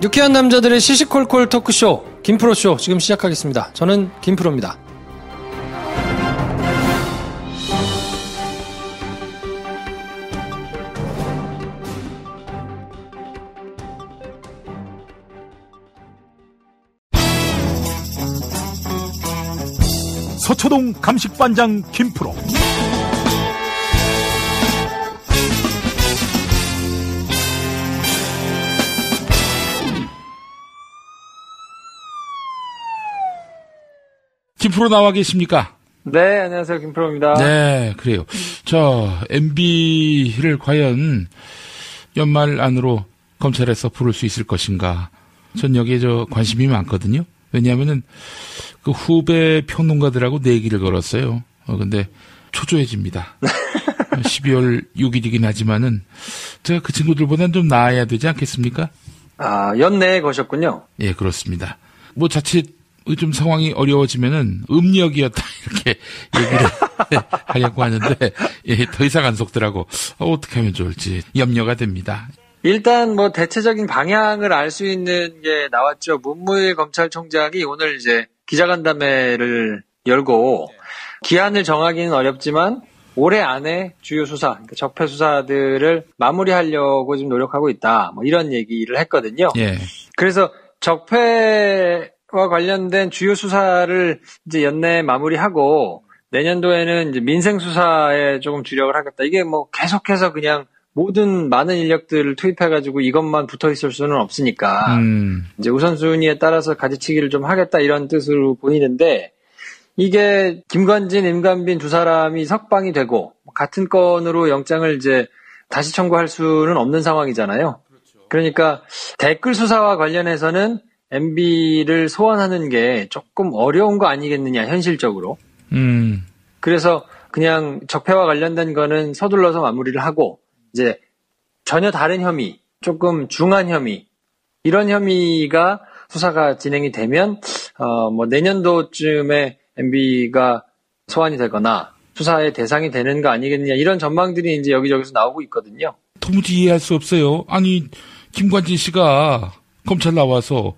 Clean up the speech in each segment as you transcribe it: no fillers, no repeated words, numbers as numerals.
유쾌한 남자들의 시시콜콜 토크쇼 김프로쇼 지금 시작하겠습니다. 저는 김프로입니다. 서초동 감식반장 김프로. 김프로 나와 계십니까? 네, 안녕하세요. 김프로입니다. 네, 그래요. MB를 과연 연말 안으로 검찰에서 부를 수 있을 것인가. 전 여기에 관심이 많거든요. 왜냐하면은 그 후배 평론가들하고 내기를 걸었어요. 근데 초조해집니다. 12월 6일이긴 하지만은 제가 그 친구들보다는 좀 나아야 되지 않겠습니까? 아, 연내에 거셨군요. 예, 그렇습니다. 뭐 자칫 좀 상황이 어려워지면은 음력이었다 이렇게 얘기를 하려고 하는데 예, 더 이상 안 속더라고. 어떻게 하면 좋을지 염려가 됩니다. 일단 뭐 대체적인 방향을 알 수 있는 게 나왔죠. 문무일 검찰총장이 오늘 이제 기자간담회를 열고 기한을 정하기는 어렵지만 올해 안에 주요 수사, 그러니까 적폐 수사들을 마무리하려고 지금 노력하고 있다. 뭐 이런 얘기를 했거든요. 예. 그래서 적폐와 관련된 주요 수사를 이제 연내에 마무리하고 내년도에는 이제 민생 수사에 조금 주력을 하겠다. 이게 뭐 계속해서 그냥 모든 많은 인력들을 투입해가지고 이것만 붙어 있을 수는 없으니까 이제 우선순위에 따라서 가지치기를 좀 하겠다 이런 뜻으로 보이는데 이게 김관진, 임관빈 두 사람이 석방이 되고 같은 건으로 영장을 이제 다시 청구할 수는 없는 상황이잖아요. 그러니까 댓글 수사와 관련해서는 MB를 소환하는 게 조금 어려운 거 아니겠느냐 현실적으로. 그래서 그냥 적폐와 관련된 거는 서둘러서 마무리를 하고 이제 전혀 다른 혐의, 조금 중한 혐의, 이런 혐의가 수사가 진행이 되면 뭐 내년도쯤에 MB가 소환이 되거나 수사의 대상이 되는 거 아니겠느냐 이런 전망들이 이제 여기저기서 나오고 있거든요. 도무지 이해할 수 없어요. 아니 김관진 씨가 검찰 나와서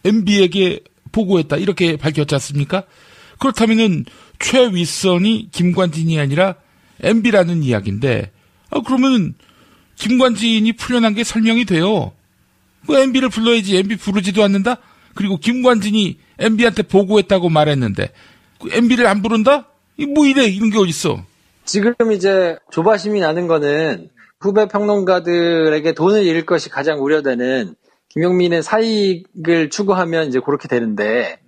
MB에게 보고했다 이렇게 밝혔지 않습니까? 그렇다면은 최윗선이 김관진이 아니라 MB라는 이야기인데 그러면 김관진이 풀려난 게 설명이 돼요. MB를 불러야지. MB 부르지도 않는다? 그리고 김관진이 MB한테 보고했다고 말했는데 MB를 안 부른다? 뭐 이래 이런 게 어딨어. 지금 이제 조바심이 나는 거는 후배 평론가들에게 돈을 잃을 것이 가장 우려되는 김용민의 사익을 추구하면 이제 그렇게 되는데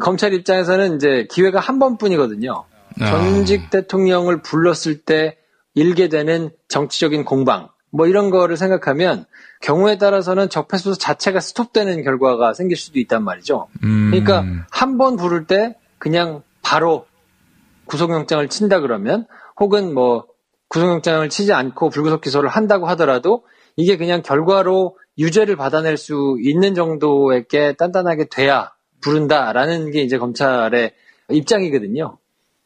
검찰 입장에서는 이제 기회가 한 번뿐이거든요. 전직 대통령을 불렀을 때 일게 되는 정치적인 공방, 뭐 이런 거를 생각하면 경우에 따라서는 적폐 수사 자체가 스톱되는 결과가 생길 수도 있단 말이죠. 그러니까 한 번 부를 때 그냥 바로 구속영장을 친다 그러면 혹은 뭐 구속영장을 치지 않고 불구속 기소를 한다고 하더라도 이게 그냥 결과로 유죄를 받아낼 수 있는 정도의 게 단단하게 돼야 부른다라는 게 이제 검찰의 입장이거든요.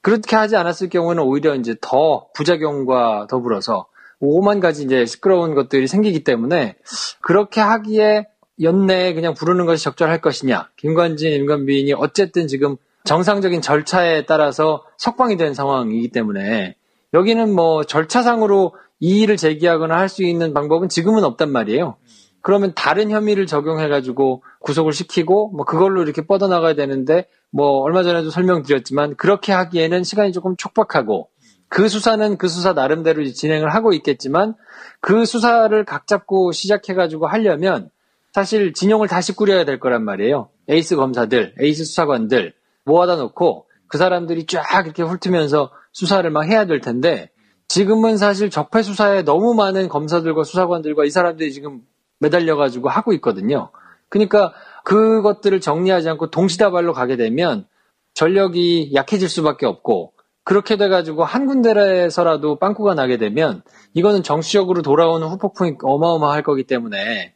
그렇게 하지 않았을 경우는 오히려 이제 더 부작용과 더불어서 오만 가지 이제 시끄러운 것들이 생기기 때문에 그렇게 하기에 연내에 그냥 부르는 것이 적절할 것이냐. 김관진, 임관빈이 어쨌든 지금 정상적인 절차에 따라서 석방이 된 상황이기 때문에 여기는 뭐 절차상으로 이의를 제기하거나 할 수 있는 방법은 지금은 없단 말이에요. 그러면 다른 혐의를 적용해가지고 구속을 시키고 뭐 그걸로 이렇게 뻗어나가야 되는데 뭐 얼마 전에도 설명드렸지만 그렇게 하기에는 시간이 조금 촉박하고 그 수사는 그 수사 나름대로 진행을 하고 있겠지만 그 수사를 각 잡고 시작해가지고 하려면 사실 진영을 다시 꾸려야 될 거란 말이에요. 에이스 검사들, 에이스 수사관들 모아다 놓고 그 사람들이 쫙 이렇게 훑으면서 수사를 막 해야 될 텐데 지금은 사실 적폐 수사에 너무 많은 검사들과 수사관들과 이 사람들이 지금 매달려가지고 하고 있거든요. 그러니까 그것들을 정리하지 않고 동시다발로 가게 되면 전력이 약해질 수밖에 없고 그렇게 돼가지고 한 군데에서라도 빵꾸가 나게 되면 이거는 정치적으로 돌아오는 후폭풍이 어마어마할 거기 때문에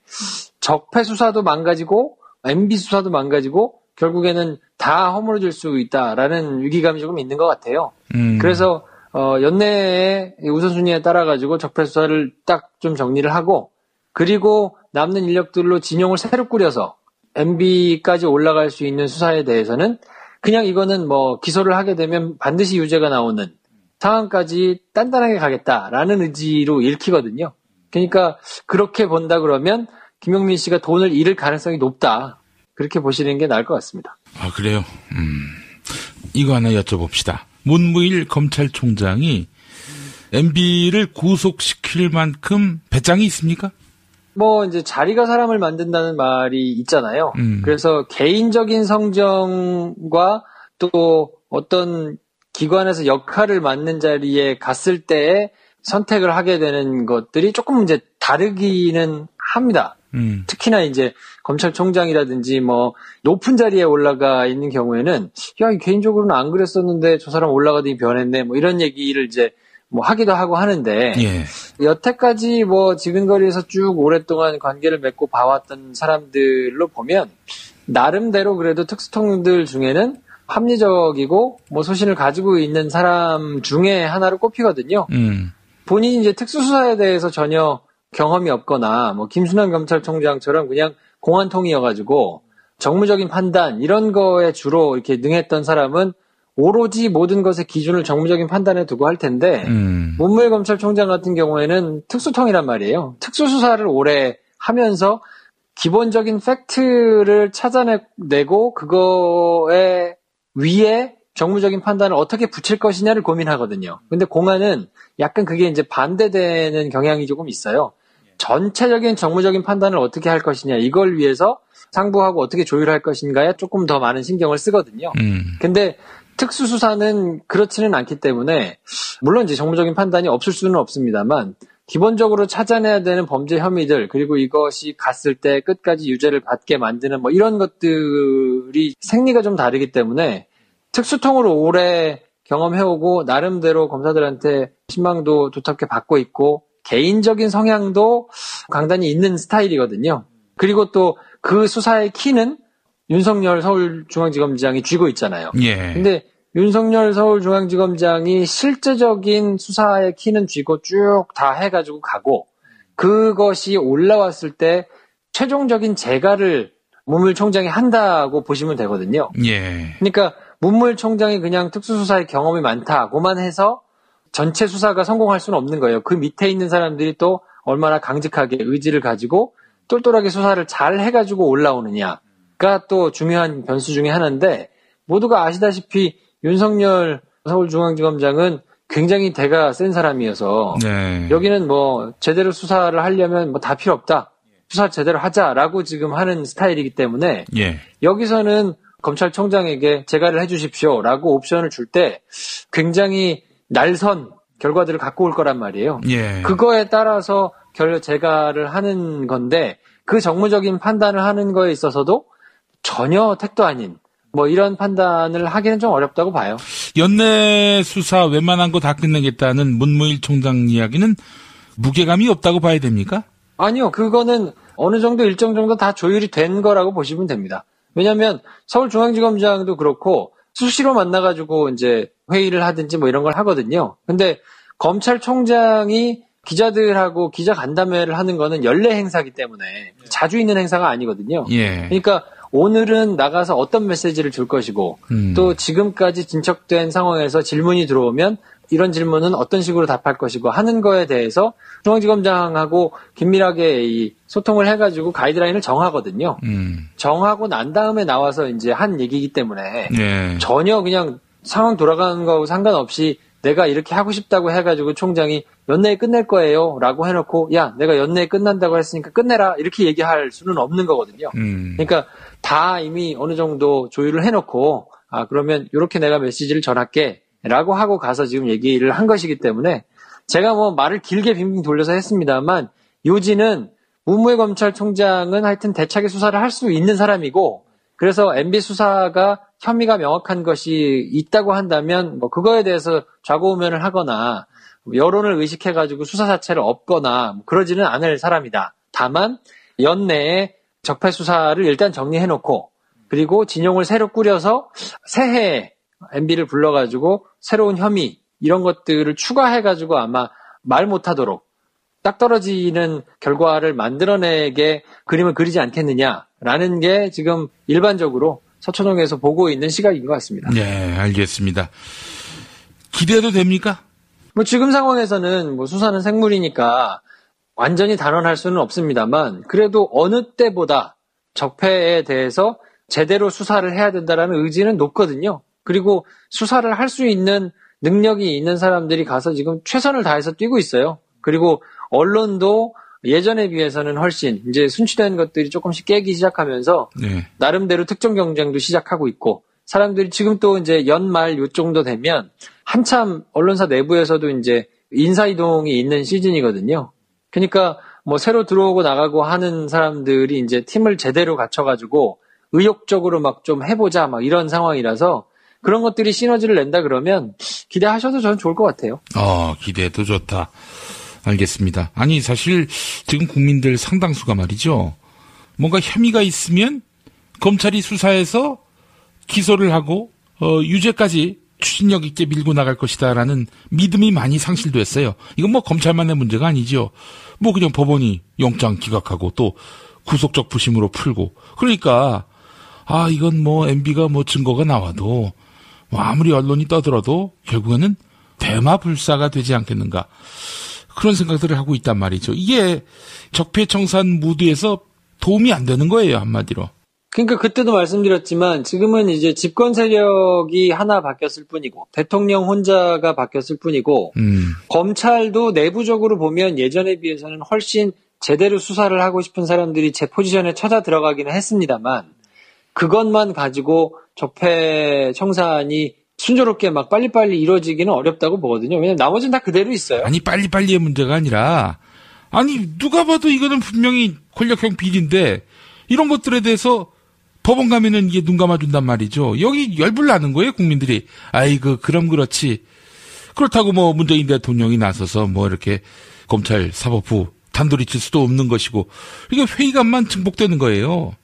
적폐 수사도 망가지고 MB 수사도 망가지고 결국에는 다 허물어질 수 있다라는 위기감이 조금 있는 것 같아요. 그래서 연내에 우선순위에 따라가지고 적폐 수사를 딱 좀 정리를 하고 그리고 남는 인력들로 진용을 새로 꾸려서 MB까지 올라갈 수 있는 수사에 대해서는 그냥 이거는 뭐 기소를 하게 되면 반드시 유죄가 나오는 상황까지 단단하게 가겠다라는 의지로 읽히거든요. 그러니까 그렇게 본다 그러면 김용민 씨가 돈을 잃을 가능성이 높다. 그렇게 보시는 게 나을 것 같습니다. 아, 그래요? 이거 하나 여쭤봅시다. 문무일 검찰총장이 MB를 구속시킬 만큼 배짱이 있습니까? 뭐 이제 자리가 사람을 만든다는 말이 있잖아요. 그래서 개인적인 성정과 또 어떤 기관에서 역할을 맡는 자리에 갔을 때에 선택을 하게 되는 것들이 조금 이제 다르기는 합니다. 특히나 이제 검찰총장이라든지 뭐 높은 자리에 올라가 있는 경우에는 야, 개인적으로는 안 그랬었는데 저 사람 올라가더니 변했네 뭐 이런 얘기를 이제 뭐 하기도 하고 하는데 예. 여태까지 뭐 지근거리에서 쭉 오랫동안 관계를 맺고 봐왔던 사람들로 보면 나름대로 그래도 특수통들 중에는 합리적이고 뭐 소신을 가지고 있는 사람 중에 하나로 꼽히거든요. 본인이 이제 특수수사에 대해서 전혀 경험이 없거나 뭐 김순환 검찰총장처럼 그냥 공안통이어가지고 정무적인 판단 이런 거에 주로 이렇게 능했던 사람은 오로지 모든 것의 기준을 정무적인 판단에 두고 할 텐데 문무일 검찰총장 같은 경우에는 특수통이란 말이에요. 특수수사를 오래 하면서 기본적인 팩트를 찾아내고 그거에 위에 정무적인 판단을 어떻게 붙일 것이냐를 고민하거든요. 근데 공안은 약간 그게 이제 반대되는 경향이 조금 있어요. 전체적인 정무적인 판단을 어떻게 할 것이냐 이걸 위해서 상부하고 어떻게 조율할 것인가에 조금 더 많은 신경을 쓰거든요. 근데 특수수사는 그렇지는 않기 때문에 물론 이제 정무적인 판단이 없을 수는 없습니다만 기본적으로 찾아내야 되는 범죄 혐의들 그리고 이것이 갔을 때 끝까지 유죄를 받게 만드는 뭐 이런 것들이 생리가 좀 다르기 때문에 특수통으로 오래 경험해오고 나름대로 검사들한테 신망도 두텁게 받고 있고 개인적인 성향도 강단이 있는 스타일이거든요. 그리고 또 그 수사의 키는 윤석열 서울중앙지검장이 쥐고 있잖아요. 예. 근데 윤석열 서울중앙지검장이 실제적인 수사의 키는 쥐고 쭉 다 해가지고 가고 그것이 올라왔을 때 최종적인 재가를 문무일 총장이 한다고 보시면 되거든요. 예. 그러니까 문무일 총장이 그냥 특수수사의 경험이 많다고만 해서 전체 수사가 성공할 수는 없는 거예요. 그 밑에 있는 사람들이 또 얼마나 강직하게 의지를 가지고 똘똘하게 수사를 잘 해가지고 올라오느냐가 또 중요한 변수 중에 하나인데 모두가 아시다시피 윤석열 서울중앙지검장은 굉장히 대가 센 사람이어서 네. 여기는 뭐 제대로 수사를 하려면 뭐 다 필요 없다. 수사 제대로 하자라고 지금 하는 스타일이기 때문에 예. 여기서는 검찰총장에게 재가를 해주십시오라고 옵션을 줄 때 굉장히 날선 결과들을 갖고 올 거란 말이에요. 예. 그거에 따라서 재가를 하는 건데 그 정무적인 판단을 하는 거에 있어서도 전혀 택도 아닌 뭐 이런 판단을 하기는 좀 어렵다고 봐요. 연내 수사 웬만한 거 다 끝내겠다는 문무일 총장 이야기는 무게감이 없다고 봐야 됩니까? 아니요. 그거는 어느 정도 일정 정도 다 조율이 된 거라고 보시면 됩니다. 왜냐하면 서울중앙지검장도 그렇고 수시로 만나가지고 이제 회의를 하든지 뭐 이런 걸 하거든요. 근데 검찰총장이 기자들하고 기자 간담회를 하는 거는 연례 행사기 때문에 자주 있는 행사가 아니거든요. 예. 그러니까 오늘은 나가서 어떤 메시지를 줄 것이고 또 지금까지 진척된 상황에서 질문이 들어오면 이런 질문은 어떤 식으로 답할 것이고 하는 거에 대해서 중앙지검장하고 긴밀하게 이 소통을 해가지고 가이드라인을 정하거든요. 정하고 난 다음에 나와서 이제 한 얘기이기 때문에 예. 전혀 그냥 상황 돌아가는 거하고 상관없이 내가 이렇게 하고 싶다고 해가지고 총장이 연내에 끝낼 거예요 라고 해놓고 야 내가 연내에 끝난다고 했으니까 끝내라 이렇게 얘기할 수는 없는 거거든요. 그러니까 다 이미 어느 정도 조율을 해놓고 아 그러면 이렇게 내가 메시지를 전할게 라고 하고 가서 지금 얘기를 한 것이기 때문에 제가 뭐 말을 길게 빙빙 돌려서 했습니다만 요지는 문무일 검찰총장은 하여튼 대차게 수사를 할 수 있는 사람이고 그래서 MB 수사가 혐의가 명확한 것이 있다고 한다면 뭐 그거에 대해서 좌고우면을 하거나 여론을 의식해가지고 수사 자체를 엎거나 그러지는 않을 사람이다. 다만 연내에 적폐 수사를 일단 정리해놓고 그리고 진용을 새로 꾸려서 새해에 MB를 불러가지고 새로운 혐의 이런 것들을 추가해가지고 아마 말 못하도록 딱 떨어지는 결과를 만들어내게 그림을 그리지 않겠느냐라는 게 지금 일반적으로 서초동에서 보고 있는 시각인 것 같습니다. 네, 알겠습니다. 기대도 됩니까? 뭐 지금 상황에서는 뭐 수사는 생물이니까 완전히 단언할 수는 없습니다만 그래도 어느 때보다 적폐에 대해서 제대로 수사를 해야 된다라는 의지는 높거든요. 그리고 수사를 할 수 있는 능력이 있는 사람들이 가서 지금 최선을 다해서 뛰고 있어요. 그리고 언론도 예전에 비해서는 훨씬 이제 순치된 것들이 조금씩 깨기 시작하면서 네. 나름대로 특정 경쟁도 시작하고 있고 사람들이 지금 또 이제 연말 요 정도 되면 한참 언론사 내부에서도 이제 인사이동이 있는 시즌이거든요. 그러니까 뭐 새로 들어오고 나가고 하는 사람들이 이제 팀을 제대로 갖춰가지고 의욕적으로 막 좀 해보자 막 이런 상황이라서 그런 것들이 시너지를 낸다 그러면 기대하셔도 저는 좋을 것 같아요. 기대도 좋다. 알겠습니다. 아니 사실 지금 국민들 상당수가 말이죠. 뭔가 혐의가 있으면 검찰이 수사해서 기소를 하고 유죄까지 추진력 있게 밀고 나갈 것이다라는 믿음이 많이 상실됐어요. 이건 뭐 검찰만의 문제가 아니죠. 뭐 그냥 법원이 영장 기각하고 또 구속적 부심으로 풀고 그러니까 이건 뭐 MB가 뭐 증거가 나와도 뭐 아무리 언론이 떠들어도 결국에는 대마불사가 되지 않겠는가 그런 생각들을 하고 있단 말이죠. 이게 적폐청산 무드에서 도움이 안 되는 거예요, 한마디로. 그러니까 그때도 말씀드렸지만 지금은 이제 집권 세력이 하나 바뀌었을 뿐이고 대통령 혼자가 바뀌었을 뿐이고 검찰도 내부적으로 보면 예전에 비해서는 훨씬 제대로 수사를 하고 싶은 사람들이 제 포지션에 찾아 들어가기는 했습니다만 그것만 가지고 적폐 청산이 순조롭게 막 빨리빨리 이루어지기는 어렵다고 보거든요. 왜냐면 나머지는 다 그대로 있어요. 아니 빨리빨리의 문제가 아니라 누가 봐도 이거는 분명히 권력형 비리인데 이런 것들에 대해서 법원 가면은 이게 눈 감아준단 말이죠. 여기 열불 나는 거예요, 국민들이. 그럼 그렇지. 그렇다고 뭐 문재인 대통령이 나서서 뭐 이렇게 검찰 사법부 단돌이 칠 수도 없는 것이고 이게 회의감만 증폭되는 거예요.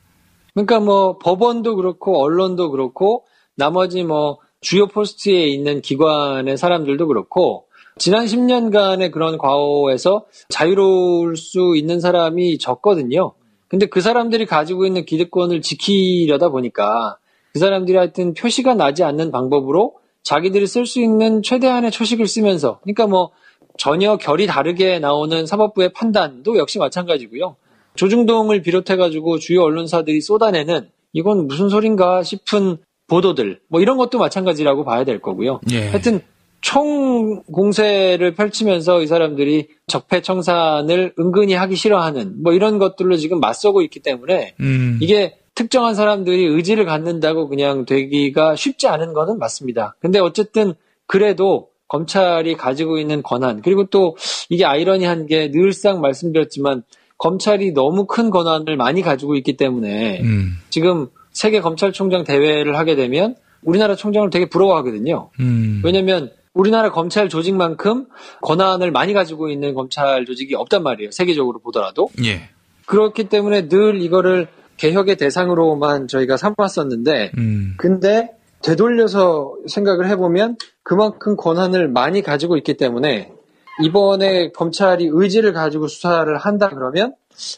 그러니까 뭐 법원도 그렇고 언론도 그렇고 나머지 뭐 주요 포스트에 있는 기관의 사람들도 그렇고 지난 10년간의 그런 과오에서 자유로울 수 있는 사람이 적거든요. 근데 그 사람들이 가지고 있는 기득권을 지키려다 보니까 그 사람들이 하여튼 표시가 나지 않는 방법으로 자기들이 쓸 수 있는 최대한의 초식을 쓰면서 그러니까 뭐 전혀 결이 다르게 나오는 사법부의 판단도 역시 마찬가지고요. 조중동을 비롯해가지고 주요 언론사들이 쏟아내는 이건 무슨 소린가 싶은 보도들 뭐 이런 것도 마찬가지라고 봐야 될 거고요. 예. 하여튼 총 공세를 펼치면서 이 사람들이 적폐 청산을 은근히 하기 싫어하는 뭐 이런 것들로 지금 맞서고 있기 때문에 이게 특정한 사람들이 의지를 갖는다고 그냥 되기가 쉽지 않은 거는 맞습니다. 근데 어쨌든 그래도 검찰이 가지고 있는 권한 그리고 또 이게 아이러니한 게 늘상 말씀드렸지만 검찰이 너무 큰 권한을 많이 가지고 있기 때문에 지금 세계 검찰총장 대회를 하게 되면 우리나라 총장을 되게 부러워하거든요. 왜냐하면 우리나라 검찰 조직만큼 권한을 많이 가지고 있는 검찰 조직이 없단 말이에요. 세계적으로 보더라도. 예. 그렇기 때문에 늘 이거를 개혁의 대상으로만 저희가 삼았었는데 근데 되돌려서 생각을 해보면 그만큼 권한을 많이 가지고 있기 때문에 이번에 검찰이 의지를 가지고 수사를 한다 그러면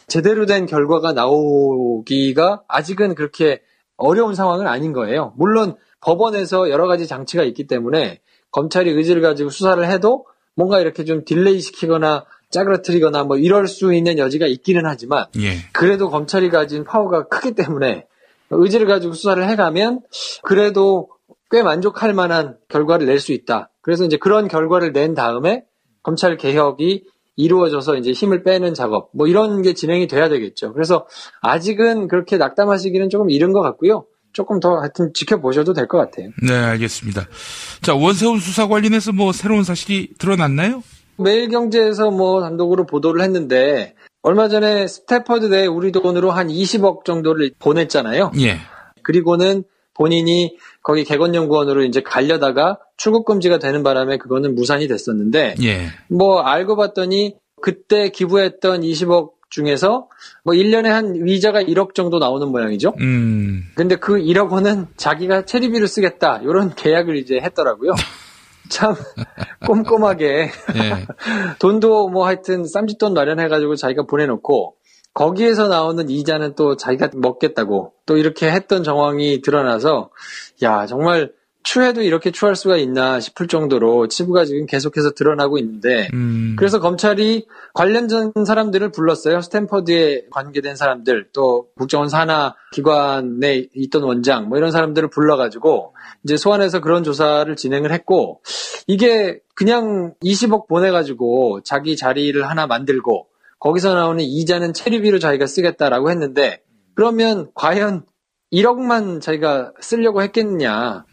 제대로 된 결과가 나오기가 아직은 그렇게 어려운 상황은 아닌 거예요. 물론 법원에서 여러 가지 장치가 있기 때문에 검찰이 의지를 가지고 수사를 해도 뭔가 이렇게 좀 딜레이 시키거나 짜그러뜨리거나 뭐 이럴 수 있는 여지가 있기는 하지만 그래도 검찰이 가진 파워가 크기 때문에 의지를 가지고 수사를 해가면 그래도 꽤 만족할 만한 결과를 낼 수 있다. 그래서 이제 그런 결과를 낸 다음에 검찰 개혁이 이루어져서 이제 힘을 빼는 작업 뭐 이런 게 진행이 돼야 되겠죠. 그래서 아직은 그렇게 낙담하시기는 조금 이른 것 같고요. 조금 더 하여튼 지켜보셔도 될 것 같아요. 네, 알겠습니다. 자, 원세훈 수사 관련해서 뭐 새로운 사실이 드러났나요? 매일경제에서 뭐 단독으로 보도를 했는데 얼마 전에 스태퍼드대에 우리 돈으로 한 20억 정도를 보냈잖아요. 예. 그리고는 본인이 거기 객원연구원으로 이제 가려다가 출국 금지가 되는 바람에 그거는 무산이 됐었는데 뭐 알고 봤더니 그때 기부했던 20억 중에서 뭐 1년에 한 이자가 1억 정도 나오는 모양이죠. 근데 그 1억 원은 자기가 체리비로 쓰겠다. 이런 계약을 이제 했더라고요. 참 꼼꼼하게 예. 돈도 뭐 하여튼 쌈짓돈 마련해가지고 자기가 보내놓고 거기에서 나오는 이자는 또 자기가 먹겠다고 또 이렇게 했던 정황이 드러나서 야 정말 추해도 이렇게 추할 수가 있나 싶을 정도로 치부가 지금 계속해서 드러나고 있는데 그래서 검찰이 관련된 사람들을 불렀어요. 스탠퍼드에 관계된 사람들 또 국정원 산하 기관에 있던 원장 뭐 이런 사람들을 불러가지고 이제 소환해서 그런 조사를 진행을 했고 이게 그냥 20억 보내가지고 자기 자리를 하나 만들고 거기서 나오는 이자는 체류비로 자기가 쓰겠다라고 했는데 그러면 과연 1억만 자기가 쓰려고 했겠느냐.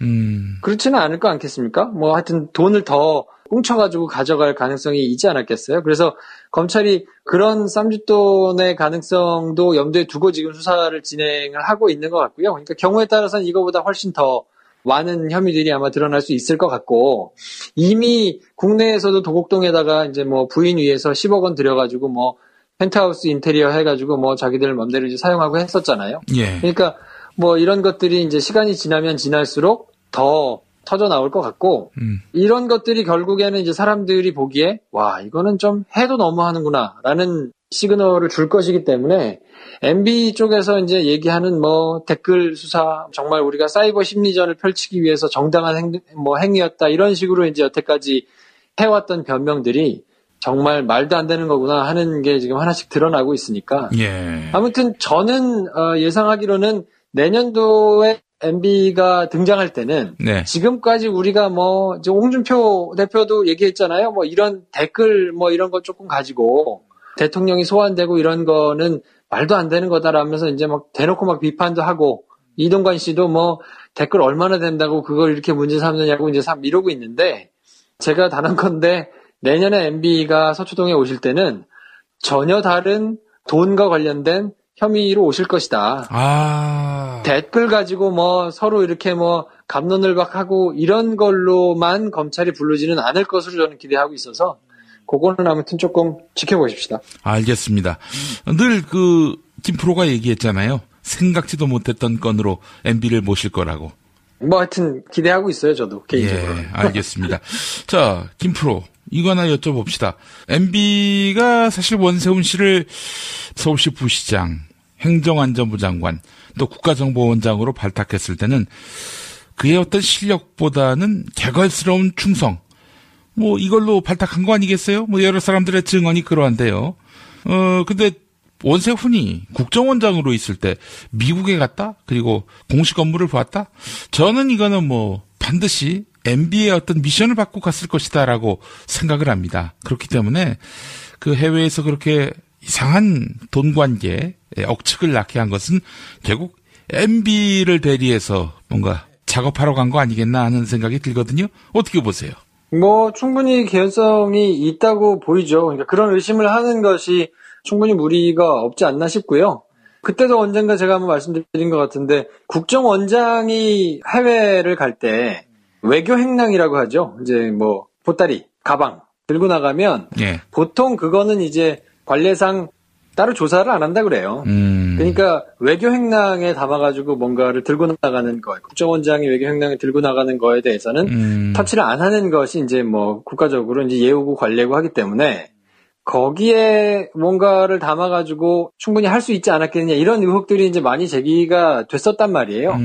그렇지는 않을 거 않겠습니까? 뭐 하여튼 돈을 더 꽁쳐가지고 가져갈 가능성이 있지 않았겠어요? 그래서 검찰이 그런 쌈짓돈의 가능성도 염두에 두고 지금 수사를 진행을 하고 있는 것 같고요. 그러니까 경우에 따라서는 이거보다 훨씬 더 많은 혐의들이 아마 드러날 수 있을 것 같고 이미 국내에서도 도곡동에다가 이제 뭐 부인 위해서 10억 원 들여가지고 뭐 펜트하우스 인테리어 해가지고 뭐 자기들 맘대로 이제 사용하고 했었잖아요. 예. 그러니까 뭐 이런 것들이 이제 시간이 지나면 지날수록 더 터져 나올 것 같고 이런 것들이 결국에는 이제 사람들이 보기에 와 이거는 좀 해도 너무하는구나라는 시그널을 줄 것이기 때문에 MB 쪽에서 이제 얘기하는 뭐 댓글 수사 정말 우리가 사이버 심리전을 펼치기 위해서 정당한 행위였다 이런 식으로 이제 여태까지 해왔던 변명들이 정말 말도 안 되는 거구나 하는 게 지금 하나씩 드러나고 있으니까 예. 아무튼 저는 예상하기로는 내년도에 MB가 등장할 때는 네. 지금까지 우리가 뭐 홍준표 대표도 얘기했잖아요. 뭐 이런 댓글 뭐 이런 거 조금 가지고 대통령이 소환되고 이런 거는 말도 안 되는 거다라면서 이제 막 대놓고 막 비판도 하고 이동관 씨도 뭐 댓글 얼마나 된다고 그걸 이렇게 문제 삼느냐고 이제 이러고 있는데 제가 단언컨대 내년에 MB가 서초동에 오실 때는 전혀 다른 돈과 관련된 혐의로 오실 것이다. 아. 댓글 가지고 뭐 서로 이렇게 뭐 갑론을박하고 이런 걸로만 검찰이 부르지는 않을 것으로 저는 기대하고 있어서 그거는 아무튼 조금 지켜보십시다. 알겠습니다. 늘 김프로가 얘기했잖아요. 생각지도 못했던 건으로 MB를 모실 거라고. 뭐 하여튼 기대하고 있어요, 저도 개인적으로. 예, 알겠습니다. 자, 김프로. 이거 하나 여쭤봅시다. MB가 사실 원세훈 씨를 서울시 부시장, 행정안전부 장관, 또 국가정보원장으로 발탁했을 때는 그의 어떤 실력보다는 개걸스러운 충성, 뭐 이걸로 발탁한 거 아니겠어요? 뭐 여러 사람들의 증언이 그러한데요. 근데 원세훈이 국정원장으로 있을 때 미국에 갔다? 그리고 공식 업무를 보았다? 저는 이거는 뭐 반드시 MB의 어떤 미션을 받고 갔을 것이다라고 생각을 합니다. 그렇기 때문에 그 해외에서 그렇게 이상한 돈 관계, 억측을 낳게 한 것은 결국 MB를 대리해서 뭔가 작업하러 간 거 아니겠나 하는 생각이 들거든요. 어떻게 보세요? 뭐 충분히 개연성이 있다고 보이죠. 그러니까 그런 의심을 하는 것이 충분히 무리가 없지 않나 싶고요. 그때도 언젠가 제가 한번 말씀드린 것 같은데 국정원장이 해외를 갈 때 외교 행랑이라고 하죠. 이제 뭐 보따리, 가방 들고 나가면 예. 보통 그거는 이제 관례상 따로 조사를 안 한다 그래요. 그러니까 외교 행랑에 담아가지고 뭔가를 들고 나가는 거, 국정원장이 외교 행랑에 들고 나가는 거에 대해서는 터치를 안 하는 것이 이제 뭐 국가적으로 이제 예우고 관례고 하기 때문에 거기에 뭔가를 담아가지고 충분히 할 수 있지 않았겠느냐 이런 의혹들이 이제 많이 제기가 됐었단 말이에요.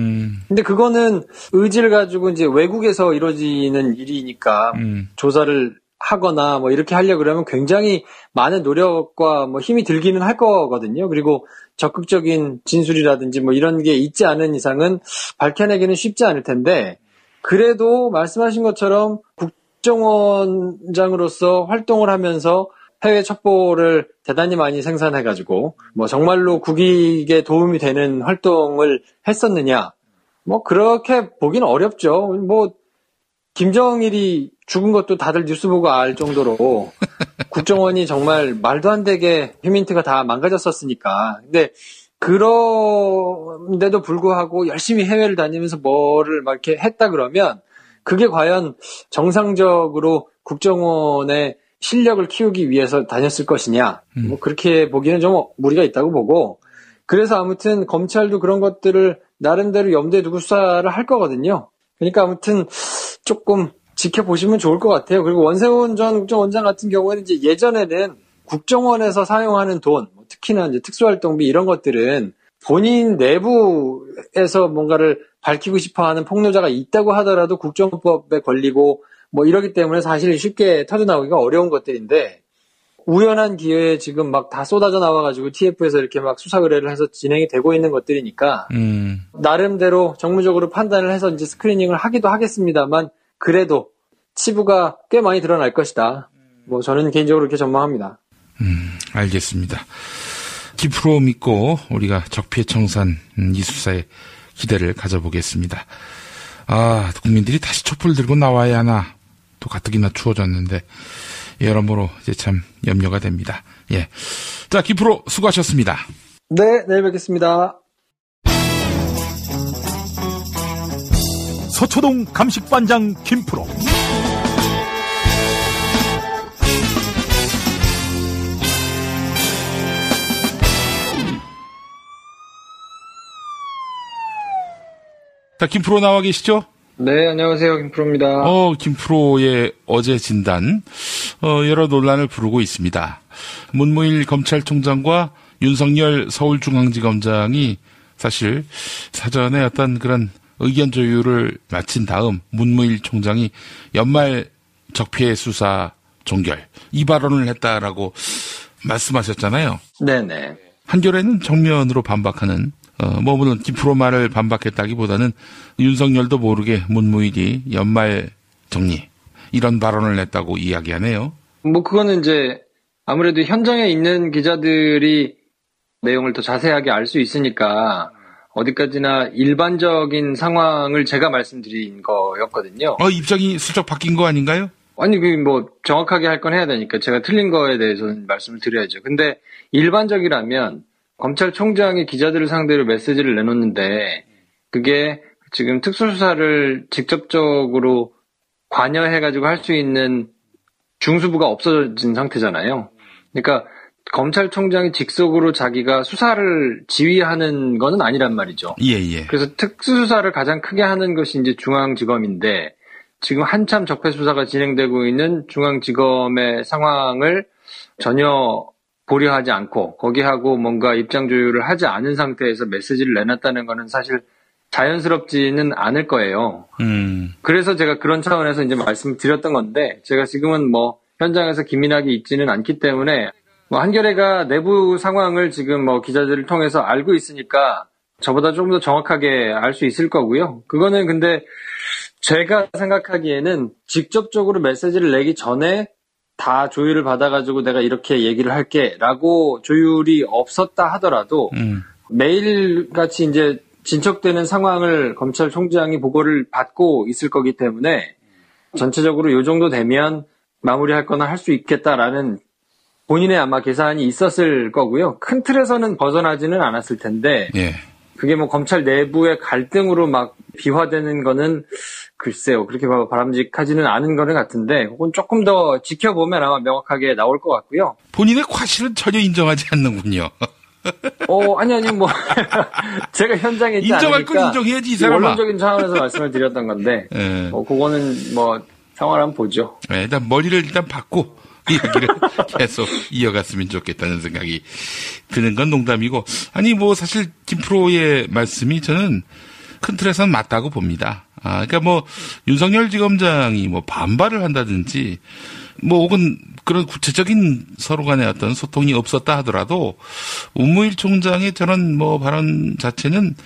근데 그거는 의지를 가지고 이제 외국에서 이루어지는 일이니까 조사를 하거나 뭐 이렇게 하려고 그러면 굉장히 많은 노력과 뭐 힘이 들기는 할 거거든요. 그리고 적극적인 진술이라든지 뭐 이런 게 있지 않은 이상은 밝혀내기는 쉽지 않을 텐데 그래도 말씀하신 것처럼 국정원장으로서 활동을 하면서 해외 첩보를 대단히 많이 생산해가지고 뭐 정말로 국익에 도움이 되는 활동을 했었느냐 뭐 그렇게 보기는 어렵죠. 뭐 김정일이 죽은 것도 다들 뉴스 보고 알 정도로 국정원이 정말 말도 안 되게 휴민트가 다 망가졌었으니까. 근데 그런데도 불구하고 열심히 해외를 다니면서 뭐를 막 이렇게 했다 그러면 그게 과연 정상적으로 국정원의 실력을 키우기 위해서 다녔을 것이냐. 뭐 그렇게 보기는 좀 무리가 있다고 보고 그래서 아무튼 검찰도 그런 것들을 나름대로 염두에 두고 수사를 할 거거든요. 그러니까 아무튼 조금 지켜보시면 좋을 것 같아요. 그리고 원세훈 전 국정원장 같은 경우에는 이제 예전에는 국정원에서 사용하는 돈, 특히나 이제 특수활동비 이런 것들은 본인 내부에서 뭔가를 밝히고 싶어 하는 폭로자가 있다고 하더라도 국정원법에 걸리고 뭐 이러기 때문에 사실 쉽게 터져나오기가 어려운 것들인데 우연한 기회에 지금 막 다 쏟아져 나와가지고 TF에서 이렇게 막 수사 의뢰를 해서 진행이 되고 있는 것들이니까 나름대로 정무적으로 판단을 해서 이제 스크리닝을 하기도 하겠습니다만 그래도 치부가 꽤 많이 드러날 것이다. 뭐 저는 개인적으로 그렇게 전망합니다. 알겠습니다. 기프로 믿고 우리가 적폐청산 이 수사에 기대를 가져보겠습니다. 아, 국민들이 다시 촛불 들고 나와야 하나 또 가뜩이나 추워졌는데 여러모로 이제 참 염려가 됩니다. 예, 자 기프로 수고하셨습니다. 네, 내일 뵙겠습니다. 서초동 감식반장 김프로. 자, 김프로 나와 계시죠? 네, 안녕하세요. 김프로입니다. 김프로의 어제 진단, 여러 논란을 부르고 있습니다. 문무일 검찰총장과 윤석열 서울중앙지검장이 사실 사전에 어떤 그런 의견 조율을 마친 다음 문무일 총장이 연말 적폐 수사 종결, 이 발언을 했다라고 말씀하셨잖아요. 네네. 한겨레는 정면으로 반박하는 물론 김프로 말을 반박했다기보다는 윤석열도 모르게 문무일이 연말 정리 이런 발언을 냈다고 이야기하네요. 뭐 그거는 이제 아무래도 현장에 있는 기자들이 내용을 더 자세하게 알 수 있으니까 어디까지나 일반적인 상황을 제가 말씀드린 거였거든요. 입장이 슬쩍 바뀐 거 아닌가요? 아니, 뭐 정확하게 할 건 해야 되니까 제가 틀린 거에 대해서는 말씀을 드려야죠. 근데 일반적이라면 검찰총장이 기자들을 상대로 메시지를 내놓는데 그게 지금 특수수사를 직접적으로 관여해가지고 할 수 있는 중수부가 없어진 상태잖아요. 그러니까 검찰총장이 직속으로 자기가 수사를 지휘하는 거는 아니란 말이죠. 예. 그래서 특수수사를 가장 크게 하는 것이 이제 중앙지검인데 지금 한참 적폐수사가 진행되고 있는 중앙지검의 상황을 전혀 고려하지 않고 거기하고 뭔가 입장 조율을 하지 않은 상태에서 메시지를 내놨다는 거는 사실 자연스럽지는 않을 거예요. 그래서 제가 그런 차원에서 이제 말씀을 드렸던 건데 제가 지금은 뭐 현장에서 기민하게 있지는 않기 때문에 뭐 한겨레가 내부 상황을 지금 뭐 기자들을 통해서 알고 있으니까 저보다 조금 더 정확하게 알 수 있을 거고요. 그거는 근데 제가 생각하기에는 직접적으로 메시지를 내기 전에 다 조율을 받아가지고 내가 이렇게 얘기를 할게 라고 조율이 없었다 하더라도 매일같이 이제 진척되는 상황을 검찰총장이 보고를 받고 있을 거기 때문에 전체적으로 이 정도 되면 마무리할 거나 할 수 있겠다라는 본인의 아마 계산이 있었을 거고요. 큰 틀에서는 벗어나지는 않았을 텐데 예. 그게 뭐 검찰 내부의 갈등으로 막 비화되는 거는 글쎄요. 그렇게 바람직하지는 않은 거는 같은데 그건 조금 더 지켜보면 아마 명확하게 나올 것 같고요. 본인의 과실은 전혀 인정하지 않는군요. 아니 뭐 제가 현장에 있지 인정할 건 않으니까 인정해야지 이 사람아. 원론적인 차원에서 말씀을 드렸던 건데 예. 그거는 뭐 상황을 한번 보죠. 네, 일단 머리를 받고 이야기를 계속 이어갔으면 좋겠다는 생각이 드는 건 농담이고 아니 뭐 사실 김프로의 말씀이 저는 큰 틀에서는 맞다고 봅니다. 그러니까 뭐 윤석열 지검장이 뭐 반발을 한다든지 뭐 혹은 그런 구체적인 서로 간의 어떤 소통이 없었다 하더라도 문무일 총장의 저런 뭐 발언 자체는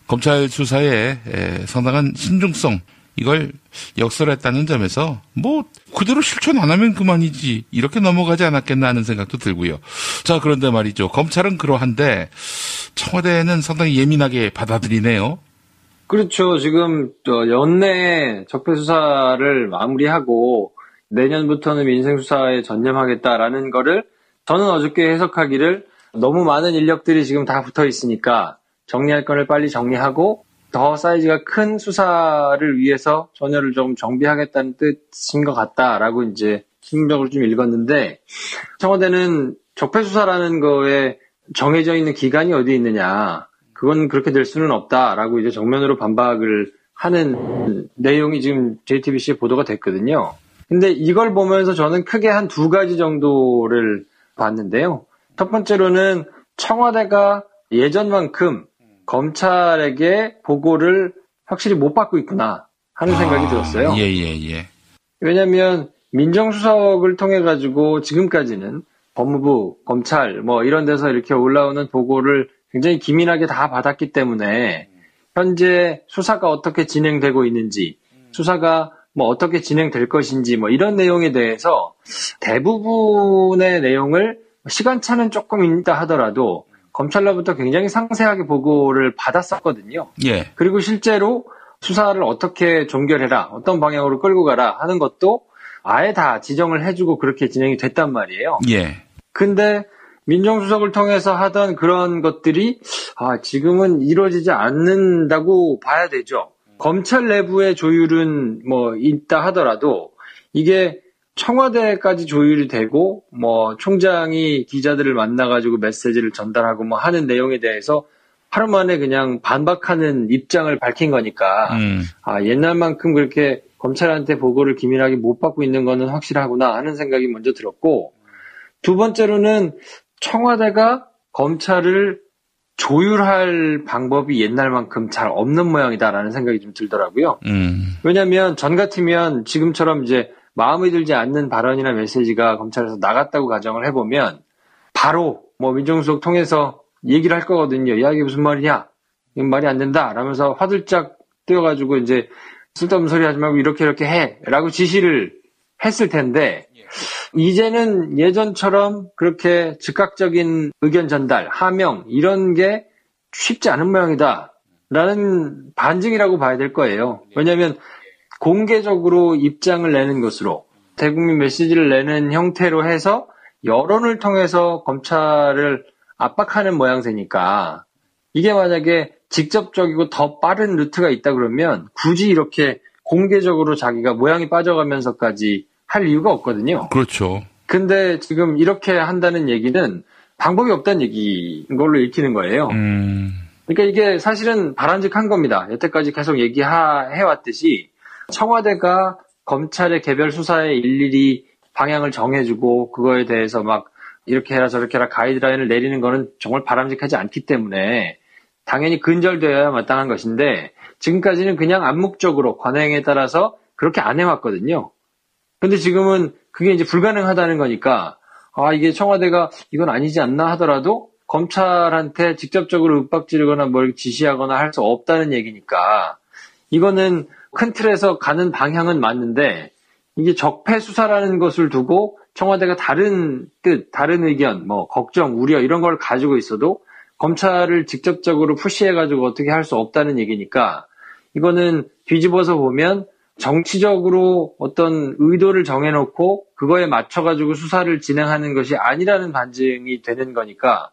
검찰 수사에 상당한 신중성 이걸 역설했다는 점에서 뭐 그대로 실천 안 하면 그만이지 이렇게 넘어가지 않았겠나 하는 생각도 들고요. 자, 그런데 말이죠. 검찰은 그러한데 청와대는 상당히 예민하게 받아들이네요. 그렇죠. 지금 연내에 적폐 수사를 마무리하고 내년부터는 민생 수사에 전념하겠다라는 거를 저는 어저께 해석하기를 너무 많은 인력들이 지금 다 붙어 있으니까 정리할 건을 빨리 정리하고 더 사이즈가 큰 수사를 위해서 전열을 좀 정비하겠다는 뜻인 것 같다라고 이제 심적으로 좀 읽었는데 청와대는 적폐 수사라는 거에 정해져 있는 기간이 어디 있느냐. 그건 그렇게 될 수는 없다라고 이제 정면으로 반박을 하는 내용이 지금 JTBC에 보도가 됐거든요. 근데 이걸 보면서 저는 크게 한 두 가지 정도를 봤는데요. 첫 번째로는 청와대가 예전만큼 검찰에게 보고를 확실히 못 받고 있구나 하는 생각이 들었어요. 예. 왜냐하면 민정수석을 통해 가지고 지금까지는 법무부, 검찰 뭐 이런 데서 이렇게 올라오는 보고를 굉장히 기민하게 다 받았기 때문에 현재 수사가 어떻게 진행되고 있는지, 수사가 뭐 어떻게 진행될 것인지 뭐 이런 내용에 대해서 대부분의 내용을 시간차는 조금 있다 하더라도 검찰로부터 굉장히 상세하게 보고를 받았었거든요. 예. 그리고 실제로 수사를 어떻게 종결해라, 어떤 방향으로 끌고 가라 하는 것도 아예 다 지정을 해주고 그렇게 진행이 됐단 말이에요. 예. 근데 민정수석을 통해서 하던 그런 것들이 지금은 이루어지지 않는다고 봐야 되죠. 검찰 내부의 조율은 뭐 있다 하더라도 이게 청와대까지 조율이 되고 뭐 총장이 기자들을 만나가지고 메시지를 전달하고 뭐 하는 내용에 대해서 하루 만에 그냥 반박하는 입장을 밝힌 거니까 옛날만큼 그렇게 검찰한테 보고를 기밀하게 못 받고 있는 거는 확실하구나 하는 생각이 먼저 들었고, 두 번째로는 청와대가 검찰을 조율할 방법이 옛날만큼 잘 없는 모양이다라는 생각이 좀 들더라고요. 왜냐하면 전 같으면 지금처럼 이제 마음에 들지 않는 발언이나 메시지가 검찰에서 나갔다고 가정을 해보면 바로 뭐 민정수석 통해서 얘기를 할 거거든요. 야, 이게 무슨 말이냐? 이건 말이 안 된다. 라면서 화들짝 뛰어가지고 이제 쓸데없는 소리 하지 말고 이렇게 해. 라고 지시를 했을 텐데, 이제는 예전처럼 그렇게 즉각적인 의견 전달, 하명, 이런 게 쉽지 않은 모양이다. 라는 반증이라고 봐야 될 거예요. 왜냐하면 공개적으로 입장을 내는 것으로, 대국민 메시지를 내는 형태로 해서 여론을 통해서 검찰을 압박하는 모양새니까, 이게 만약에 직접적이고 더 빠른 루트가 있다 그러면 굳이 이렇게 공개적으로 자기가 모양이 빠져가면서까지 할 이유가 없거든요. 그렇죠. 근데 지금 이렇게 한다는 얘기는 방법이 없다는 얘기인 걸로 읽히는 거예요. 그러니까 이게 사실은 바람직한 겁니다. 여태까지 계속 얘기해왔듯이 청와대가 검찰의 개별 수사에 일일이 방향을 정해주고 그거에 대해서 막 이렇게 해라 저렇게 해라 가이드라인을 내리는 거는 정말 바람직하지 않기 때문에 당연히 근절되어야 마땅한 것인데, 지금까지는 그냥 암묵적으로 관행에 따라서 그렇게 안 해왔거든요. 근데 지금은 그게 이제 불가능하다는 거니까, 이게 청와대가 이건 아니지 않나 하더라도 검찰한테 직접적으로 윽박지르거나 뭘 지시하거나 할 수 없다는 얘기니까, 이거는 큰 틀에서 가는 방향은 맞는데, 이게 적폐 수사라는 것을 두고 청와대가 다른 뜻, 다른 의견, 뭐 걱정, 우려 이런 걸 가지고 있어도 검찰을 직접적으로 푸시해가지고 어떻게 할 수 없다는 얘기니까, 이거는 뒤집어서 보면 정치적으로 어떤 의도를 정해놓고 그거에 맞춰가지고 수사를 진행하는 것이 아니라는 반증이 되는 거니까,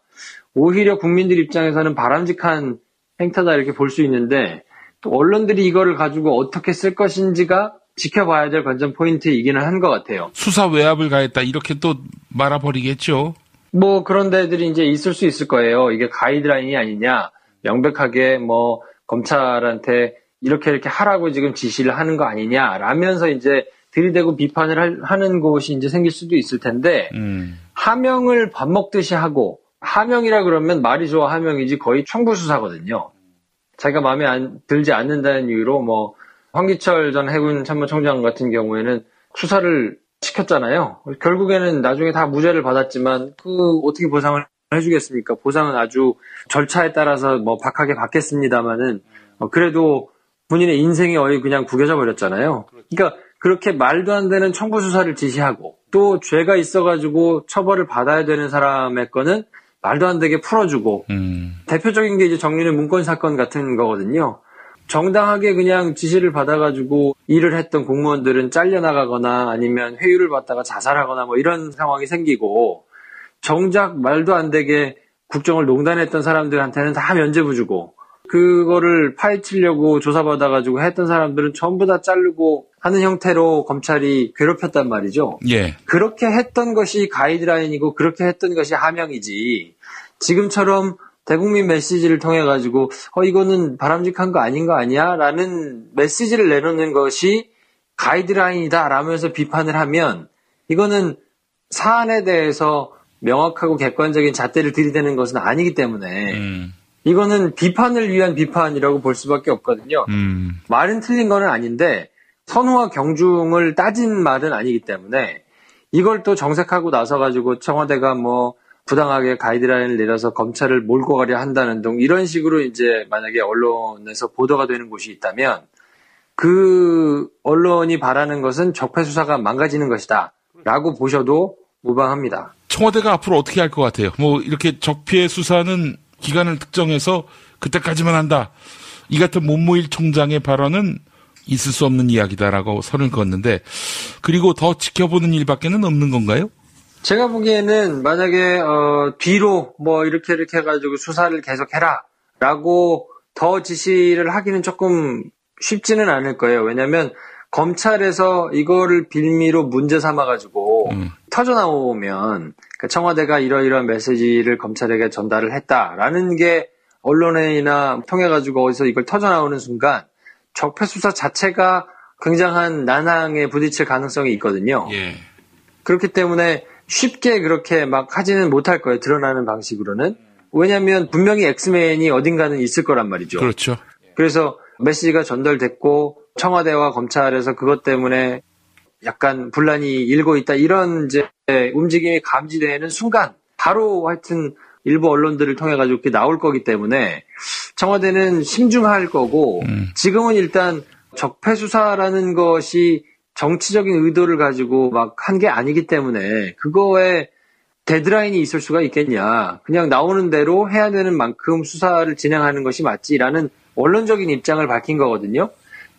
오히려 국민들 입장에서는 바람직한 행태다 이렇게 볼 수 있는데, 또 언론들이 이거를 가지고 어떻게 쓸 것인지가 지켜봐야 될 관전 포인트이기는 한 것 같아요. 수사 외압을 가했다 이렇게 또 말아버리겠죠. 뭐 그런 데들이 이제 있을 수 있을 거예요. 이게 가이드라인이 아니냐, 명백하게 뭐 검찰한테 이렇게 하라고 지금 지시를 하는 거 아니냐 라면서 이제 들이대고 비판을 하는 곳이 이제 생길 수도 있을 텐데, 하명을 밥 먹듯이 하고, 하명이라 그러면 말이 좋아 하명이지 거의 청부수사거든요. 자기가 마음에 들지 않는다는 이유로 뭐 황기철 전 해군 참모총장 같은 경우에는 수사를 시켰잖아요. 결국에는 나중에 다 무죄를 받았지만 어떻게 보상을 해주겠습니까? 보상은 아주 절차에 따라서 뭐 박하게 받겠습니다마는 그래도 본인의 인생이 거의 그냥 구겨져 버렸잖아요. 그러니까 그렇게 말도 안 되는 청부 수사를 지시하고, 또 죄가 있어가지고 처벌을 받아야 되는 사람의 거는 말도 안 되게 풀어주고, 대표적인 게 이제 정윤의 문건 사건 같은 거거든요. 정당하게 그냥 지시를 받아가지고 일을 했던 공무원들은 잘려나가거나 아니면 회유를 받다가 자살하거나 뭐 이런 상황이 생기고, 정작 말도 안 되게 국정을 농단했던 사람들한테는 다 면죄부 주고, 그거를 파헤치려고 조사받아가지고 했던 사람들은 전부 다 자르고 하는 형태로 검찰이 괴롭혔단 말이죠. 예. 그렇게 했던 것이 가이드라인이고 그렇게 했던 것이 하명이지, 지금처럼 대국민 메시지를 통해 가지고 이거는 바람직한 거 아닌 거 아니야? 라는 메시지를 내놓는 것이 가이드라인이다 라면서 비판을 하면 이거는 사안에 대해서 명확하고 객관적인 잣대를 들이대는 것은 아니기 때문에 이거는 비판을 위한 비판이라고 볼 수밖에 없거든요. 말은 틀린 거는 아닌데 선호와 경중을 따진 말은 아니기 때문에 이걸 또 정색하고 나서 가지고 청와대가 뭐 부당하게 가이드라인을 내려서 검찰을 몰고 가려 한다는 등 이런 식으로 이제 만약에 언론에서 보도가 되는 곳이 있다면 그 언론이 바라는 것은 적폐 수사가 망가지는 것이다 라고 보셔도 무방합니다. 청와대가 앞으로 어떻게 할 것 같아요? 뭐 이렇게 적폐 수사는 기간을 특정해서 그때까지만 한다. 이 같은 문무일 총장의 발언은 있을 수 없는 이야기다라고 선을 그었는데 그리고 더 지켜보는 일밖에는 없는 건가요? 제가 보기에는 만약에 뒤로 뭐 이렇게 해가지고 수사를 계속해라 라고 더 지시를 하기는 조금 쉽지는 않을 거예요. 왜냐하면 검찰에서 이거를 빌미로 문제 삼아가지고 터져나오면 그러니까 청와대가 이러이러한 메시지를 검찰에게 전달을 했다라는 게 언론이나 통해가지고 어디서 이걸 터져나오는 순간 적폐 수사 자체가 굉장한 난항에 부딪힐 가능성이 있거든요. 예. 그렇기 때문에 쉽게 그렇게 막 하지는 못할 거예요. 드러나는 방식으로는. 왜냐하면 분명히 엑스맨이 어딘가는 있을 거란 말이죠. 그렇죠. 그래서 메시지가 전달됐고 청와대와 검찰에서 그것 때문에 약간 분란이 일고 있다. 이런 이제 움직임이 감지되는 순간 바로 하여튼 일부 언론들을 통해 가지고 이렇게 나올 거기 때문에 청와대는 심중할 거고 지금은 일단 적폐 수사라는 것이 정치적인 의도를 가지고 막 한 게 아니기 때문에 그거에 데드라인이 있을 수가 있겠냐. 그냥 나오는 대로 해야 되는 만큼 수사를 진행하는 것이 맞지라는 원론적인 입장을 밝힌 거거든요.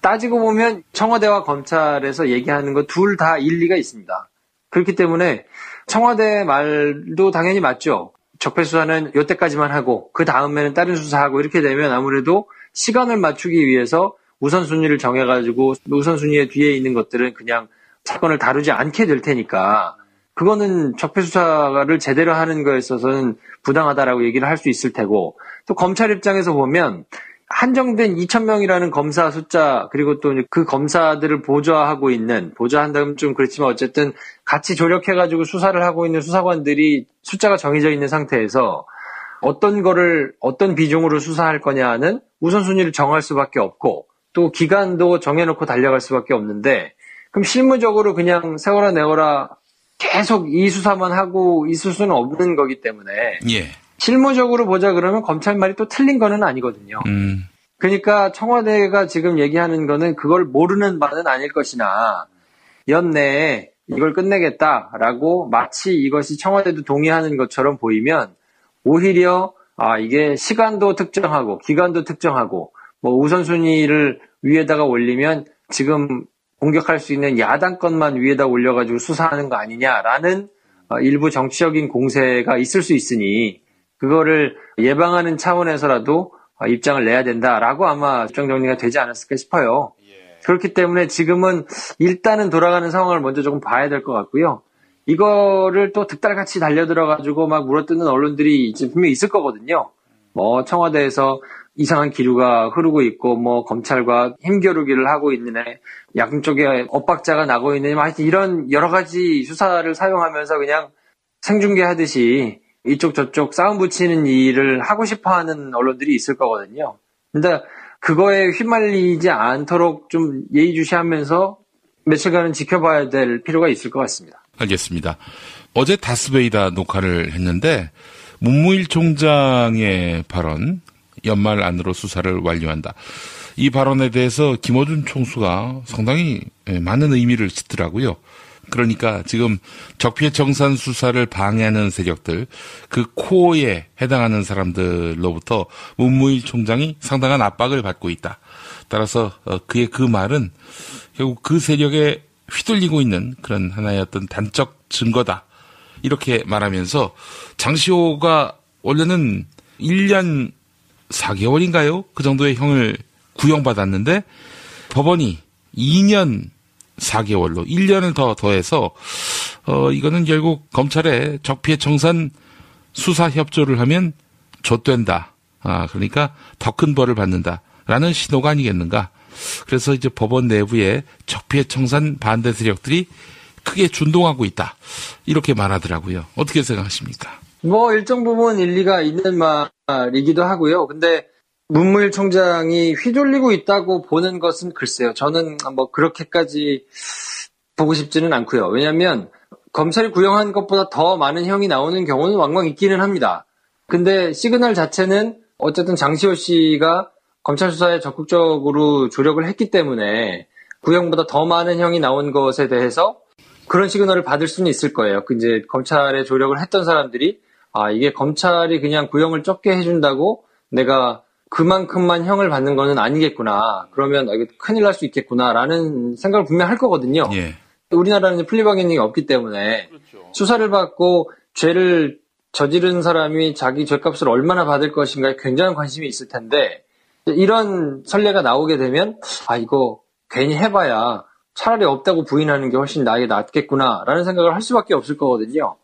따지고 보면 청와대와 검찰에서 얘기하는 거 둘 다 일리가 있습니다. 그렇기 때문에 청와대 말도 당연히 맞죠. 적폐 수사는 이때까지만 하고 그 다음에는 다른 수사하고 이렇게 되면 아무래도 시간을 맞추기 위해서 우선순위를 정해가지고 우선순위에 뒤에 있는 것들은 그냥 사건을 다루지 않게 될 테니까 그거는 적폐 수사를 제대로 하는 거에 있어서는 부당하다라고 얘기를 할 수 있을 테고 또 검찰 입장에서 보면 한정된 2,000명이라는 검사 숫자 그리고 또 그 검사들을 보좌한다면 좀 그렇지만 어쨌든 같이 조력해가지고 수사를 하고 있는 수사관들이 숫자가 정해져 있는 상태에서 어떤 거를 어떤 비중으로 수사할 거냐는 우선순위를 정할 수밖에 없고 또 기간도 정해놓고 달려갈 수밖에 없는데 그럼 실무적으로 그냥 세워라 내워라 계속 이 수사만 하고 있을 수는 없는 거기 때문에 예. 실무적으로 보자 그러면 검찰 말이 또 틀린 거는 아니거든요. 그러니까 청와대가 지금 얘기하는 거는 그걸 모르는 바는 아닐 것이나 연내에 이걸 끝내겠다라고 마치 이것이 청와대도 동의하는 것처럼 보이면 오히려 이게 시간도 특정하고 기간도 특정하고 뭐 우선순위를 위에다가 올리면 지금 공격할 수 있는 야당 것만 위에다 올려가지고 수사하는 거 아니냐라는 일부 정치적인 공세가 있을 수 있으니 그거를 예방하는 차원에서라도 입장을 내야 된다라고 아마 입장 정리가 되지 않았을까 싶어요. 그렇기 때문에 지금은 일단은 돌아가는 상황을 먼저 조금 봐야 될 것 같고요. 이거를 또 득달같이 달려들어가지고 막 물어뜯는 언론들이 분명히 있을 거거든요. 뭐 청와대에서 이상한 기류가 흐르고 있고 뭐 검찰과 힘겨루기를 하고 있는 애 양쪽에 엇박자가 나고 있는 하여튼 이런 여러 가지 수사를 사용하면서 그냥 생중계하듯이 이쪽 저쪽 싸움 붙이는 일을 하고 싶어하는 언론들이 있을 거거든요. 근데 그거에 휘말리지 않도록 좀 예의주시하면서 며칠간은 지켜봐야 될 필요가 있을 것 같습니다. 알겠습니다. 어제 다스베이다 녹화를 했는데 문무일 총장의 발언 연말 안으로 수사를 완료한다. 이 발언에 대해서 김어준 총수가 상당히 많은 의미를 짓더라고요. 그러니까 지금 적폐청산 수사를 방해하는 세력들, 그 코어에 해당하는 사람들로부터 문무일 총장이 상당한 압박을 받고 있다. 따라서 그의 그 말은 결국 그 세력에 휘둘리고 있는 그런 하나의 어떤 단적 증거다. 이렇게 말하면서 장시호가 원래는 1년 4개월인가요? 그 정도의 형을 구형받았는데 법원이 2년 4개월로 1년을 더해서 이거는 결국 검찰에 적폐청산 수사 협조를 하면 좆된다. 그러니까 더 큰 벌을 받는다라는 신호가 아니겠는가. 그래서 이제 법원 내부에 적폐청산 반대 세력들이 크게 준동하고 있다. 이렇게 말하더라고요. 어떻게 생각하십니까? 뭐 일정 부분 일리가 있는 말이기도 하고요. 근데 문무일 총장이 휘둘리고 있다고 보는 것은 글쎄요. 저는 뭐 그렇게까지 보고 싶지는 않고요. 왜냐하면 검찰이 구형한 것보다 더 많은 형이 나오는 경우는 왕왕 있기는 합니다. 근데 시그널 자체는 어쨌든 장시호 씨가 검찰 수사에 적극적으로 조력을 했기 때문에 구형보다 더 많은 형이 나온 것에 대해서 그런 시그널을 받을 수는 있을 거예요. 이제 검찰에 조력을 했던 사람들이 이게 검찰이 그냥 구형을 적게 해준다고 내가 그만큼만 형을 받는 거는 아니겠구나. 그러면 이게 큰일 날 수 있겠구나라는 생각을 분명히 할 거거든요. 예. 우리나라는 플리바게닝이 없기 때문에 그렇죠. 수사를 받고 죄를 저지른 사람이 자기 죄값을 얼마나 받을 것인가에 굉장한 관심이 있을 텐데 이런 선례가 나오게 되면 이거 괜히 해봐야 차라리 없다고 부인하는 게 훨씬 나에게 낫겠구나라는 생각을 할 수밖에 없을 거거든요.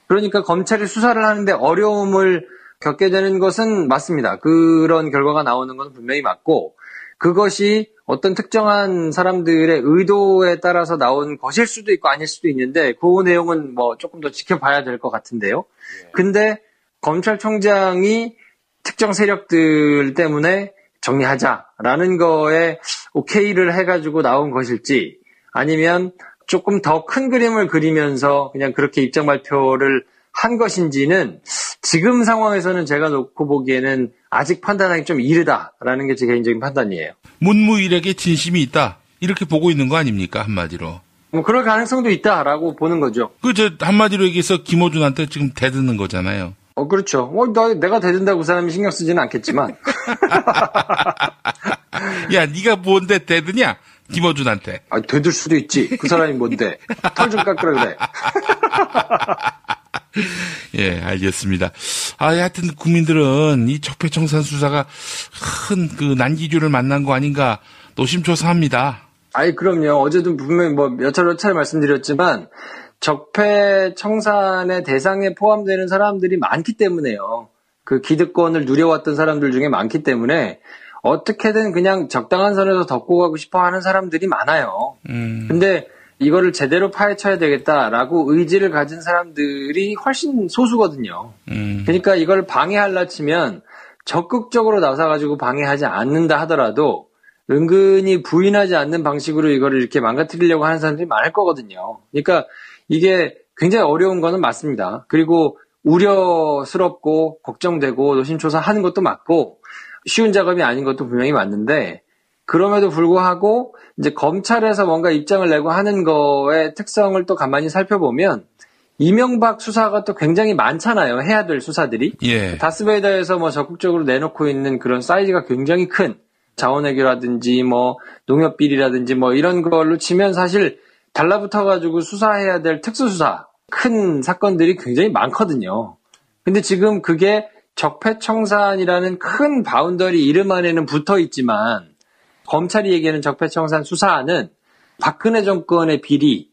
그러니까 검찰이 수사를 하는데 어려움을 겪게 되는 것은 맞습니다. 그런 결과가 나오는 건 분명히 맞고 그것이 어떤 특정한 사람들의 의도에 따라서 나온 것일 수도 있고 아닐 수도 있는데 그 내용은 뭐 조금 더 지켜봐야 될 것 같은데요. 근데 검찰총장이 특정 세력들 때문에 정리하자라는 거에 오케이를 해가지고 나온 것일지 아니면 조금 더 큰 그림을 그리면서 그냥 그렇게 입장 발표를 한 것인지는 지금 상황에서는 제가 놓고 보기에는 아직 판단하기 좀 이르다라는 게 제 개인적인 판단이에요. 문무일에게 진심이 있다 이렇게 보고 있는 거 아닙니까 한마디로? 뭐 그럴 가능성도 있다라고 보는 거죠. 한마디로 얘기해서 김어준한테 지금 대드는 거잖아요. 그렇죠. 내가 대든다고 그 사람이 신경 쓰지는 않겠지만. 야, 네가 뭔데 대드냐? 김어준한테. 대들 수도 있지. 그 사람이 뭔데. 털 좀 깎으라 그래. 예, 알겠습니다. 하여튼 국민들은 이 적폐청산 수사가 큰 그 난기류를 만난 거 아닌가 노심초사합니다. 그럼요. 어제도 분명히 몇 차례 말씀드렸지만 적폐청산의 대상에 포함되는 사람들이 많기 때문에요. 그 기득권을 누려왔던 사람들 중에 많기 때문에 어떻게든 그냥 적당한 선에서 덮고 가고 싶어 하는 사람들이 많아요. 근데 이거를 제대로 파헤쳐야 되겠다라고 의지를 가진 사람들이 훨씬 소수거든요. 그러니까 이걸 방해하려 치면 적극적으로 나서가지고 방해하지 않는다 하더라도 은근히 부인하지 않는 방식으로 이거를 이렇게 망가뜨리려고 하는 사람들이 많을 거거든요. 그러니까 이게 굉장히 어려운 거는 맞습니다. 그리고 우려스럽고 걱정되고 노심초사하는 것도 맞고 쉬운 작업이 아닌 것도 분명히 맞는데 그럼에도 불구하고 이제 검찰에서 뭔가 입장을 내고 하는 거의 특성을 또 가만히 살펴보면 이명박 수사가 또 굉장히 많잖아요. 해야 될 수사들이. 예. 다스베이더에서 적극적으로 내놓고 있는 그런 사이즈가 굉장히 큰 자원외교라든지 농협비리라든지 이런 걸로 치면 사실 달라붙어가지고 수사해야 될 특수수사 큰 사건들이 굉장히 많거든요. 근데 지금 그게 적폐청산이라는 큰 바운더리 이름 안에는 붙어 있지만 검찰이 얘기하는 적폐청산 수사는 박근혜 정권의 비리에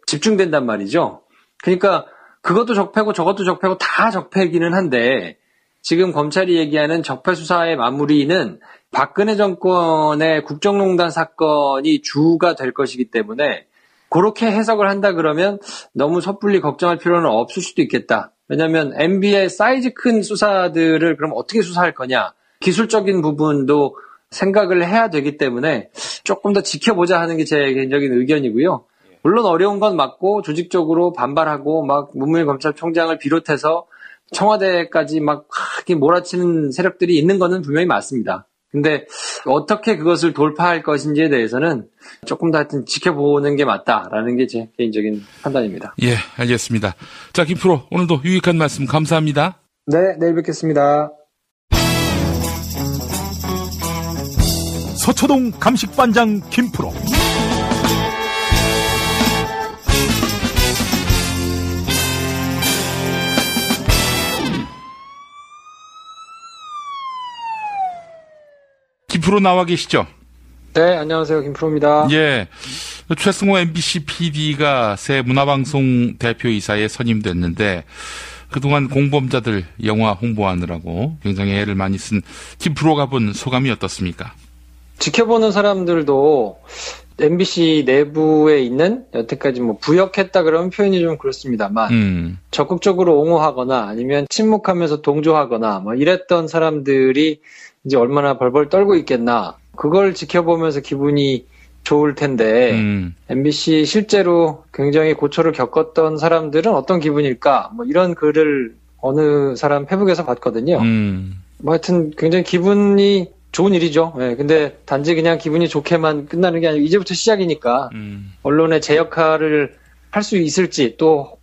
집중된단 말이죠. 그러니까 그것도 적폐고 저것도 적폐고 다 적폐기는 한데 지금 검찰이 얘기하는 적폐수사의 마무리는 박근혜 정권의 국정농단 사건이 주가 될 것이기 때문에 그렇게 해석을 한다 그러면 너무 섣불리 걱정할 필요는 없을 수도 있겠다. 왜냐하면 MB의 사이즈 큰 수사들을 그럼 어떻게 수사할 거냐. 기술적인 부분도 생각을 해야 되기 때문에 조금 더 지켜보자 하는 게 제 개인적인 의견이고요. 물론 어려운 건 맞고 조직적으로 반발하고 문무일 검찰총장을 비롯해서 청와대까지 크게 몰아치는 세력들이 있는 거는 분명히 맞습니다. 근데 어떻게 그것을 돌파할 것인지에 대해서는 조금 더 하여튼 지켜보는 게 맞다라는 게 제 개인적인 판단입니다. 예, 알겠습니다. 자, 김프로 오늘도 유익한 말씀 감사합니다. 네, 내일 뵙겠습니다. 서초동 감식반장 김프로. 김프로 나와 계시죠? 네, 안녕하세요. 김프로입니다. 예. 최승호 MBC PD가 새 문화방송 대표이사에 선임됐는데, 그동안 공범자들 영화 홍보하느라고 굉장히 애를 많이 쓴 김프로가 본 소감이 어떻습니까? 지켜보는 사람들도 MBC 내부에 있는 여태까지 뭐 부역했다 그러면 표현이 좀 그렇습니다만 적극적으로 옹호하거나 아니면 침묵하면서 동조하거나 뭐 이랬던 사람들이 이제 얼마나 벌벌 떨고 있겠나 그걸 지켜보면서 기분이 좋을 텐데 MBC 실제로 굉장히 고초를 겪었던 사람들은 어떤 기분일까 뭐 이런 글을 어느 사람 페북에서 봤거든요. 뭐 하여튼 굉장히 기분이 좋은 일이죠. 네, 근데 단지 그냥 기분이 좋게만 끝나는 게 아니고 이제부터 시작이니까 언론의 제 역할을 할 수 있을지 또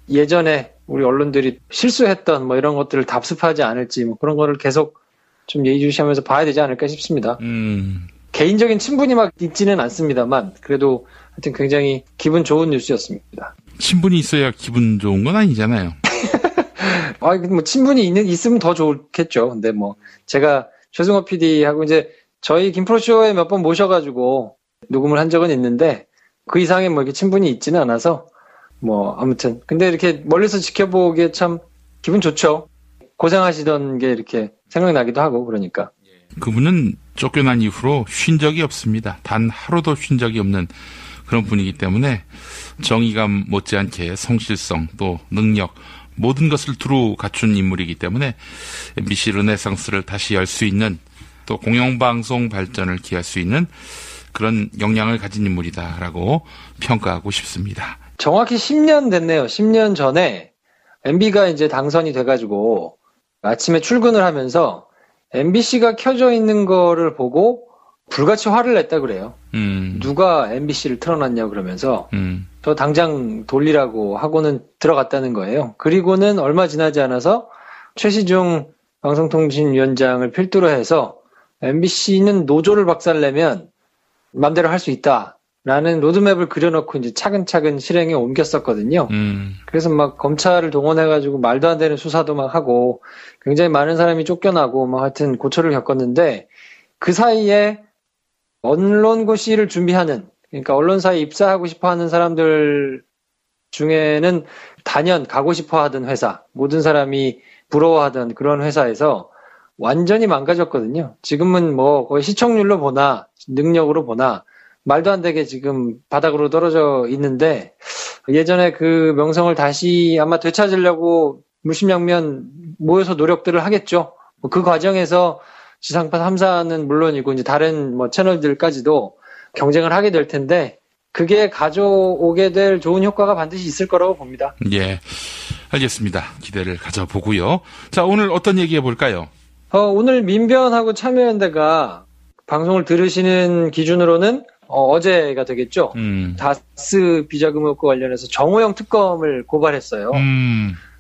예전에 우리 언론들이 실수했던 뭐 이런 것들을 답습하지 않을지 뭐 그런 거를 계속 좀 예의주시하면서 봐야 되지 않을까 싶습니다. 개인적인 친분이 막 있지는 않습니다만 그래도 하여튼 굉장히 기분 좋은 뉴스였습니다. 친분이 있어야 기분 좋은 건 아니잖아요. 뭐 친분이 있으면 더 좋겠죠. 근데 뭐 제가 최승호 PD하고 이제 저희 김프로쇼에 몇 번 모셔가지고 녹음을 한 적은 있는데 그 이상의 뭐 이렇게 친분이 있지는 않아서 뭐 아무튼 근데 이렇게 멀리서 지켜보기에 참 기분 좋죠. 고생하시던 게 이렇게 생각나기도 하고 그러니까. 그분은 쫓겨난 이후로 쉰 적이 없습니다. 단 하루도 쉰 적이 없는 그런 분이기 때문에 정의감 못지않게 성실성 또 능력 모든 것을 두루 갖춘 인물이기 때문에 MBC 르네상스를 다시 열 수 있는 또 공영방송 발전을 기할 수 있는 그런 역량을 가진 인물이다라고 평가하고 싶습니다. 정확히 10년 됐네요. 10년 전에 MB가 이제 당선이 돼가지고 아침에 출근을 하면서 MBC가 켜져 있는 거를 보고 불같이 화를 냈다 그래요. 누가 MBC를 틀어놨냐 그러면서 저 당장 돌리라고 하고는 들어갔다는 거예요. 그리고는 얼마 지나지 않아서 최시중 방송통신위원장을 필두로 해서 MBC는 노조를 박살내면 맘대로 할 수 있다라는 로드맵을 그려놓고 이제 차근차근 실행에 옮겼었거든요. 그래서 막 검찰을 동원해가지고 말도 안 되는 수사도 막 하고 굉장히 많은 사람이 쫓겨나고 막 하여튼 고초를 겪었는데 그 사이에 언론고시를 준비하는 그러니까 언론사에 입사하고 싶어하는 사람들 중에는 단연 가고 싶어하던 회사 모든 사람이 부러워하던 그런 회사에서 완전히 망가졌거든요. 지금은 뭐 거의 시청률로 보나 능력으로 보나 말도 안 되게 지금 바닥으로 떨어져 있는데 예전에 그 명성을 다시 아마 되찾으려고 물심양면 모여서 노력들을 하겠죠. 그 과정에서 지상파 3사는 물론이고 이제 다른 뭐 채널들까지도 경쟁을 하게 될 텐데 그게 가져오게 될 좋은 효과가 반드시 있을 거라고 봅니다. 예, 알겠습니다. 기대를 가져보고요. 자, 오늘 어떤 얘기 해볼까요? 오늘 민변하고 참여연대가 방송을 들으시는 기준으로는 어제가 되겠죠. 다스 비자금 의혹과 관련해서 정호영 특검을 고발했어요.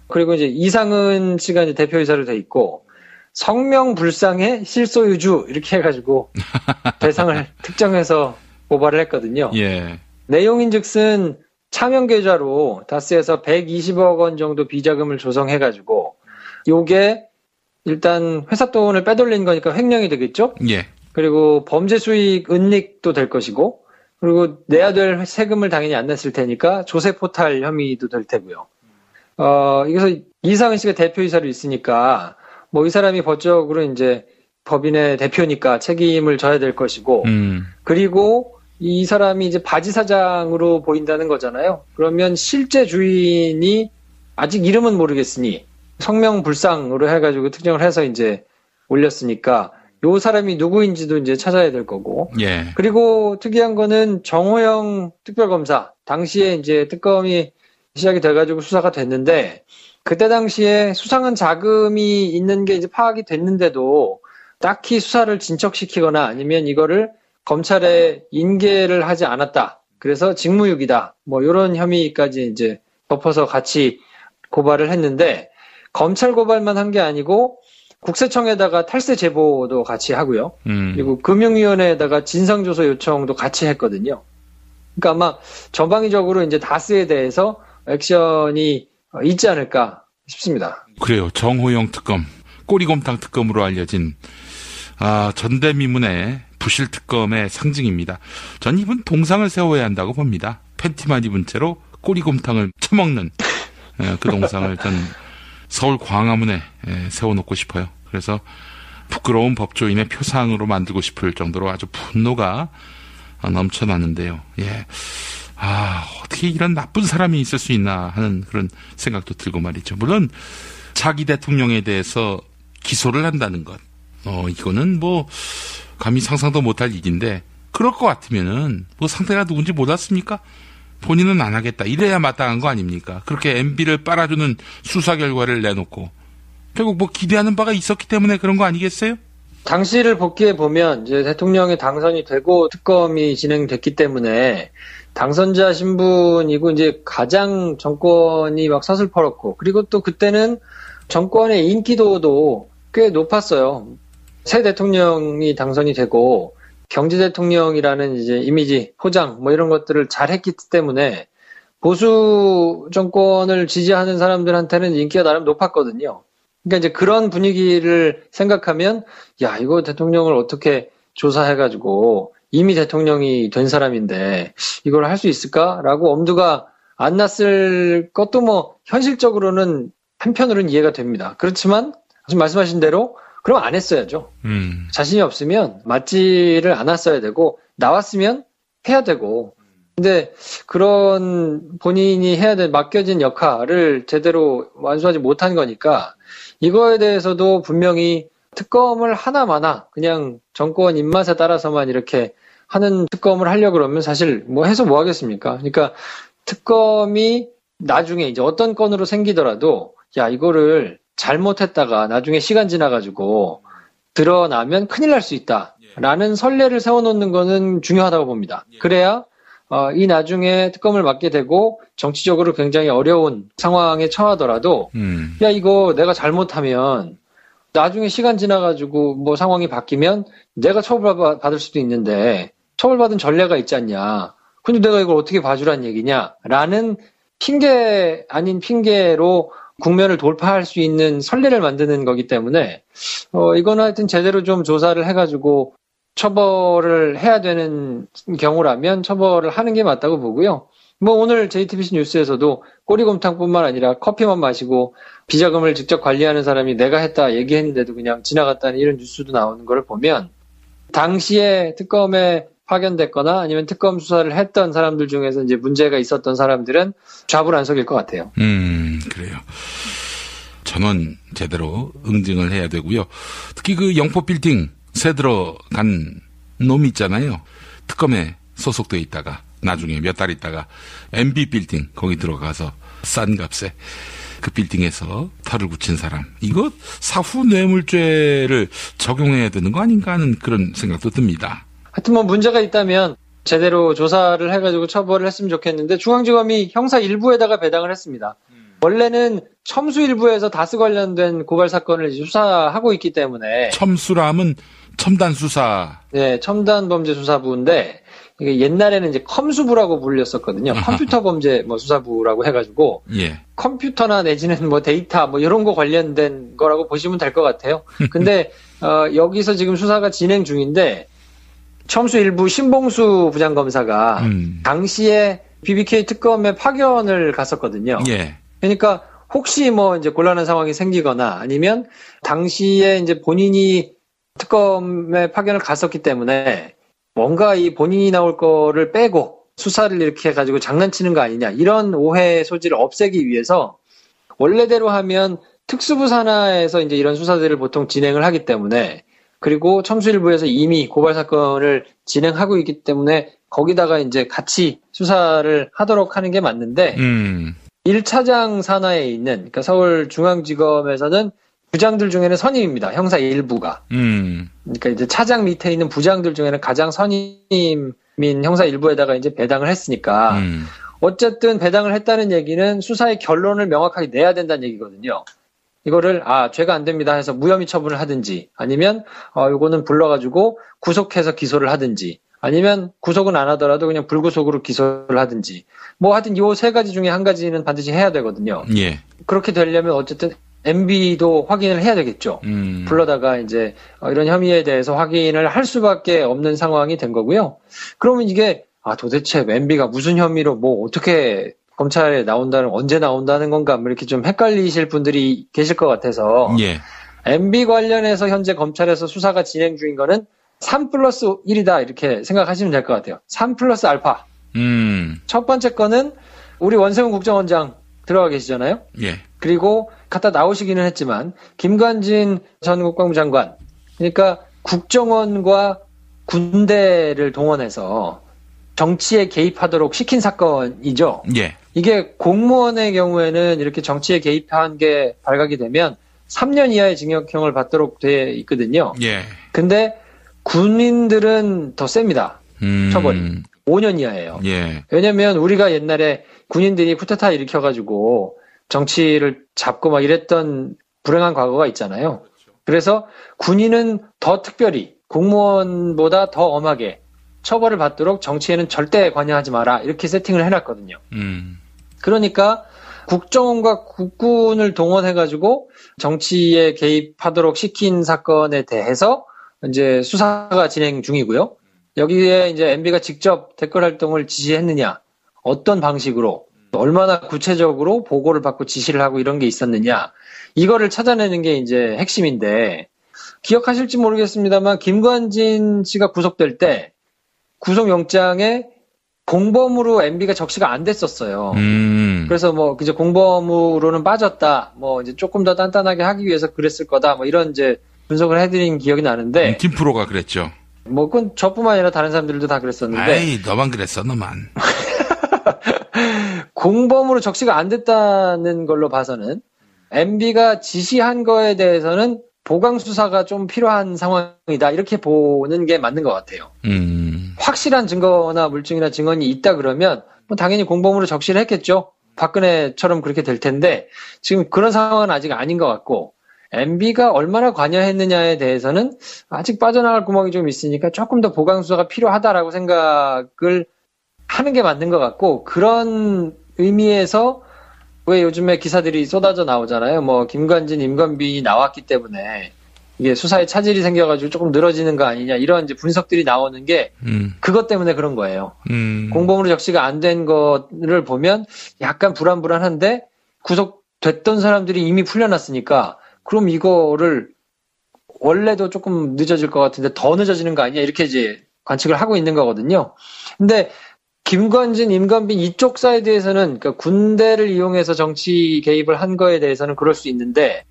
그리고 이제 이상은 씨가 이제 대표이사로 돼 있고 성명불상의 실소유주 이렇게 해가지고 대상을 특정해서 고발을 했거든요. 예. 내용인즉슨 차명 계좌로 다스에서 120억 원 정도 비자금을 조성해가지고 요게 일단 회사 돈을 빼돌린 거니까 횡령이 되겠죠. 예. 그리고 범죄 수익 은닉도 될 것이고 그리고 내야 될 세금을 당연히 안 냈을 테니까 조세 포탈 혐의도 될 테고요. 여기서 이상은 씨가 대표이사로 있으니까 뭐 이 사람이 법적으로 이제 법인의 대표니까 책임을 져야 될 것이고, 그리고 이 사람이 이제 바지 사장으로 보인다는 거잖아요. 그러면 실제 주인이 아직 이름은 모르겠으니 성명불상으로 해가지고 특정을 해서 이제 올렸으니까 요 사람이 누구인지도 이제 찾아야 될 거고. 예. 그리고 특이한 거는 정호영 특별검사 당시에 이제 특검이 시작이 돼가지고 수사가 됐는데. 그때 당시에 수상한 자금이 있는 게 이제 파악이 됐는데도 딱히 수사를 진척시키거나 아니면 이거를 검찰에 인계를 하지 않았다. 그래서 직무유기다. 뭐 이런 혐의까지 이제 덮어서 같이 고발을 했는데 검찰 고발만 한 게 아니고 국세청에다가 탈세 제보도 같이 하고요. 그리고 금융위원회에다가 진상조사 요청도 같이 했거든요. 그러니까 아마 전방위적으로 이제 다스에 대해서 액션이 있지 않을까 싶습니다. 그래요. 정호영 특검, 꼬리곰탕 특검으로 알려진 전대미문의 부실 특검의 상징입니다. 전 이분 동상을 세워야 한다고 봅니다. 팬티만 입은 채로 꼬리곰탕을 처먹는 그 동상을 전 서울 광화문에 세워놓고 싶어요. 그래서 부끄러운 법조인의 표상으로 만들고 싶을 정도로 아주 분노가 넘쳐나는데요. 예. 어떻게 이런 나쁜 사람이 있을 수 있나 하는 그런 생각도 들고 말이죠. 물론 자기 대통령에 대해서 기소를 한다는 것, 이거는 뭐 감히 상상도 못할 일인데, 그럴 것 같으면은 뭐 상대가 누군지 몰랐습니까? 본인은 안 하겠다, 이래야 마땅한 거 아닙니까? 그렇게 MB를 빨아주는 수사 결과를 내놓고 결국 뭐 기대하는 바가 있었기 때문에 그런 거 아니겠어요? 당시를 복귀해 보면 이제 대통령이 당선이 되고 특검이 진행됐기 때문에 당선자 신분이고 이제 가장 정권이 막 서슬퍼렇고, 그리고 또 그때는 정권의 인기도도 꽤 높았어요. 새 대통령이 당선이 되고 경제 대통령이라는 이제 이미지 포장 뭐 이런 것들을 잘 했기 때문에 보수 정권을 지지하는 사람들한테는 인기가 나름 높았거든요. 그러니까 이제 그런 분위기를 생각하면, 야, 이거 대통령을 어떻게 조사해가지고 이미 대통령이 된 사람인데 이걸 할 수 있을까라고 엄두가 안 났을 것도 뭐 현실적으로는 한편으로는 이해가 됩니다. 그렇지만 지금 말씀하신 대로 그럼 안 했어야죠. 자신이 없으면 맞지를 않았어야 되고, 나왔으면 해야 되고, 근데 그런 본인이 해야 될 맡겨진 역할을 제대로 완수하지 못한 거니까 이거에 대해서도 분명히 특검을 하나마나 그냥 정권 입맛에 따라서만 이렇게 하는 특검을 하려고 그러면 사실 뭐 해서 뭐 하겠습니까? 그러니까 특검이 나중에 이제 어떤 건으로 생기더라도, 야, 이거를 잘못했다가 나중에 시간 지나가지고 드러나면 큰일 날 수 있다라는 선례를 세워놓는 거는 중요하다고 봅니다. 그래야 이 나중에 특검을 맡게 되고 정치적으로 굉장히 어려운 상황에 처하더라도, 야, 이거 내가 잘못하면 나중에 시간 지나가지고 뭐 상황이 바뀌면 내가 처벌받을 수도 있는데 처벌받은 전례가 있지 않냐. 근데 내가 이걸 어떻게 봐주란 얘기냐라는 핑계 아닌 핑계로 국면을 돌파할 수 있는 선례를 만드는 거기 때문에 이거는 하여튼 제대로 좀 조사를 해가지고 처벌을 해야 되는 경우라면 처벌을 하는 게 맞다고 보고요. 뭐 오늘 JTBC 뉴스에서도 꼬리곰탕뿐만 아니라 커피만 마시고 비자금을 직접 관리하는 사람이 내가 했다 얘기했는데도 그냥 지나갔다는 이런 뉴스도 나오는 걸 보면, 당시에 특검에 파견됐거나 아니면 특검 수사를 했던 사람들 중에서 이제 문제가 있었던 사람들은 좌불안석일 것 같아요. 그래요. 전원 제대로 응징을 해야 되고요. 특히 그 영포 빌딩 새 들어간 놈 있잖아요. 특검에 소속돼 있다가 나중에 몇 달 있다가 MB 빌딩 거기 들어가서 싼 값에 그 빌딩에서 털을 굳힌 사람, 이거 사후 뇌물죄를 적용해야 되는 거 아닌가 하는 그런 생각도 듭니다. 하여튼 뭐 문제가 있다면 제대로 조사를 해가지고 처벌을 했으면 좋겠는데, 중앙지검이 형사 1부에다가 배당을 했습니다. 원래는 첨수 1부에서 다스 관련된 고발 사건을 이제 수사하고 있기 때문에. 첨수라면 첨단 수사. 네, 첨단 범죄 수사부인데 이게 옛날에는 이제 컴수부라고 불렸었거든요. 컴퓨터 범죄 뭐 수사부라고 해가지고, 예. 컴퓨터나 내지는 뭐 데이터 뭐 이런 거 관련된 거라고 보시면 될 것 같아요. 근데 여기서 지금 수사가 진행 중인데, 첨수 1부 신봉수 부장검사가 당시에 BBK 특검에 파견을 갔었거든요. 예. 그러니까 혹시 뭐 이제 곤란한 상황이 생기거나 아니면 당시에 이제 본인이 특검에 파견을 갔었기 때문에 뭔가 이 본인이 나올 거를 빼고 수사를 이렇게 해가지고 장난치는 거 아니냐, 이런 오해 소지를 없애기 위해서 원래대로 하면 특수부 산하에서 이제 이런 수사들을 보통 진행을 하기 때문에, 그리고 첨수일부에서 이미 고발 사건을 진행하고 있기 때문에 거기다가 이제 같이 수사를 하도록 하는 게 맞는데, 1차장 산하에 있는, 그러니까 서울중앙지검에서는 부장들 중에는 선임입니다. 형사 1부가. 그러니까 이제 차장 밑에 있는 부장들 중에는 가장 선임인 형사 1부에다가 이제 배당을 했으니까, 어쨌든 배당을 했다는 얘기는 수사의 결론을 명확하게 내야 된다는 얘기거든요. 이거를 죄가 안 됩니다 해서 무혐의 처분을 하든지, 아니면 요거는 불러가지고 구속해서 기소를 하든지, 아니면 구속은 안 하더라도 그냥 불구속으로 기소를 하든지, 뭐 하여튼 요 세 가지 중에 한 가지는 반드시 해야 되거든요. 예. 그렇게 되려면 어쨌든 MB도 확인을 해야 되겠죠. 불러다가 이제 이런 혐의에 대해서 확인을 할 수밖에 없는 상황이 된 거고요. 그러면 이게 도대체 MB가 무슨 혐의로 뭐 어떻게 검찰에 언제 나온다는 건가, 뭐 이렇게 좀 헷갈리실 분들이 계실 것 같아서. 예. MB 관련해서 현재 검찰에서 수사가 진행 중인 거는 3+1이다, 이렇게 생각하시면 될 것 같아요. 3+ 알파. 첫 번째 거는 우리 원세훈 국정원장 들어가 계시잖아요. 예. 그리고 갖다 나오시기는 했지만 김관진 전 국방부 장관, 그러니까 국정원과 군대를 동원해서 정치에 개입하도록 시킨 사건이죠. 예. 이게 공무원의 경우에는 이렇게 정치에 개입한 게 발각이 되면 3년 이하의 징역형을 받도록 돼 있거든요. 예. 근데 군인들은 더 셉니다. 처벌이. 5년 이하예요. 예. 왜냐면 우리가 옛날에 군인들이 쿠데타 일으켜가지고 정치를 잡고 막 이랬던 불행한 과거가 있잖아요. 그래서 군인은 더 특별히 공무원보다 더 엄하게 처벌을 받도록 정치에는 절대 관여하지 마라, 이렇게 세팅을 해놨거든요. 그러니까 국정원과 국군을 동원해가지고 정치에 개입하도록 시킨 사건에 대해서 이제 수사가 진행 중이고요. 여기에 이제 MB가 직접 댓글 활동을 지시했느냐, 어떤 방식으로, 얼마나 구체적으로 보고를 받고 지시를 하고 이런 게 있었느냐, 이거를 찾아내는 게 이제 핵심인데, 기억하실지 모르겠습니다만 김관진 씨가 구속될 때 구속영장에 공범으로 MB가 적시가 안 됐었어요. 그래서 뭐 이제 공범으로는 빠졌다, 뭐 이제 조금 더 단단하게 하기 위해서 그랬을 거다, 뭐 이런 이제 분석을 해드린 기억이 나는데, 김프로가 그랬죠. 뭐 그건 저뿐만 아니라 다른 사람들도 다 그랬었는데. 아이, 너만 그랬어, 너만. 공범으로 적시가 안 됐다는 걸로 봐서는 MB가 지시한 거에 대해서는 보강 수사가 좀 필요한 상황이다, 이렇게 보는 게 맞는 것 같아요. 확실한 증거나 물증이나 증언이 있다 그러면 뭐 당연히 공범으로 적시를 했겠죠. 박근혜처럼 그렇게 될 텐데 지금 그런 상황은 아직 아닌 것 같고, MB가 얼마나 관여했느냐에 대해서는 아직 빠져나갈 구멍이 좀 있으니까 조금 더 보강 수사가 필요하다라고 생각을 하는 게 맞는 것 같고, 그런 의미에서 왜 요즘에 기사들이 쏟아져 나오잖아요. 뭐 김관진, 임관빈이 나왔기 때문에 이게 수사에 차질이 생겨가지고 조금 늘어지는 거 아니냐, 이런 이제 분석들이 나오는 게 그것 때문에 그런 거예요. 공범으로 적시가 안 된 거를 보면 약간 불안불안한데 구속됐던 사람들이 이미 풀려났으니까 그럼 이거를 원래도 조금 늦어질 것 같은데 더 늦어지는 거 아니냐, 이렇게 이제 관측을 하고 있는 거거든요. 근데 김관진, 임관빈 이쪽 사이드에서는, 그러니까 군대를 이용해서 정치 개입을 한 거에 대해서는 그럴 수 있는데,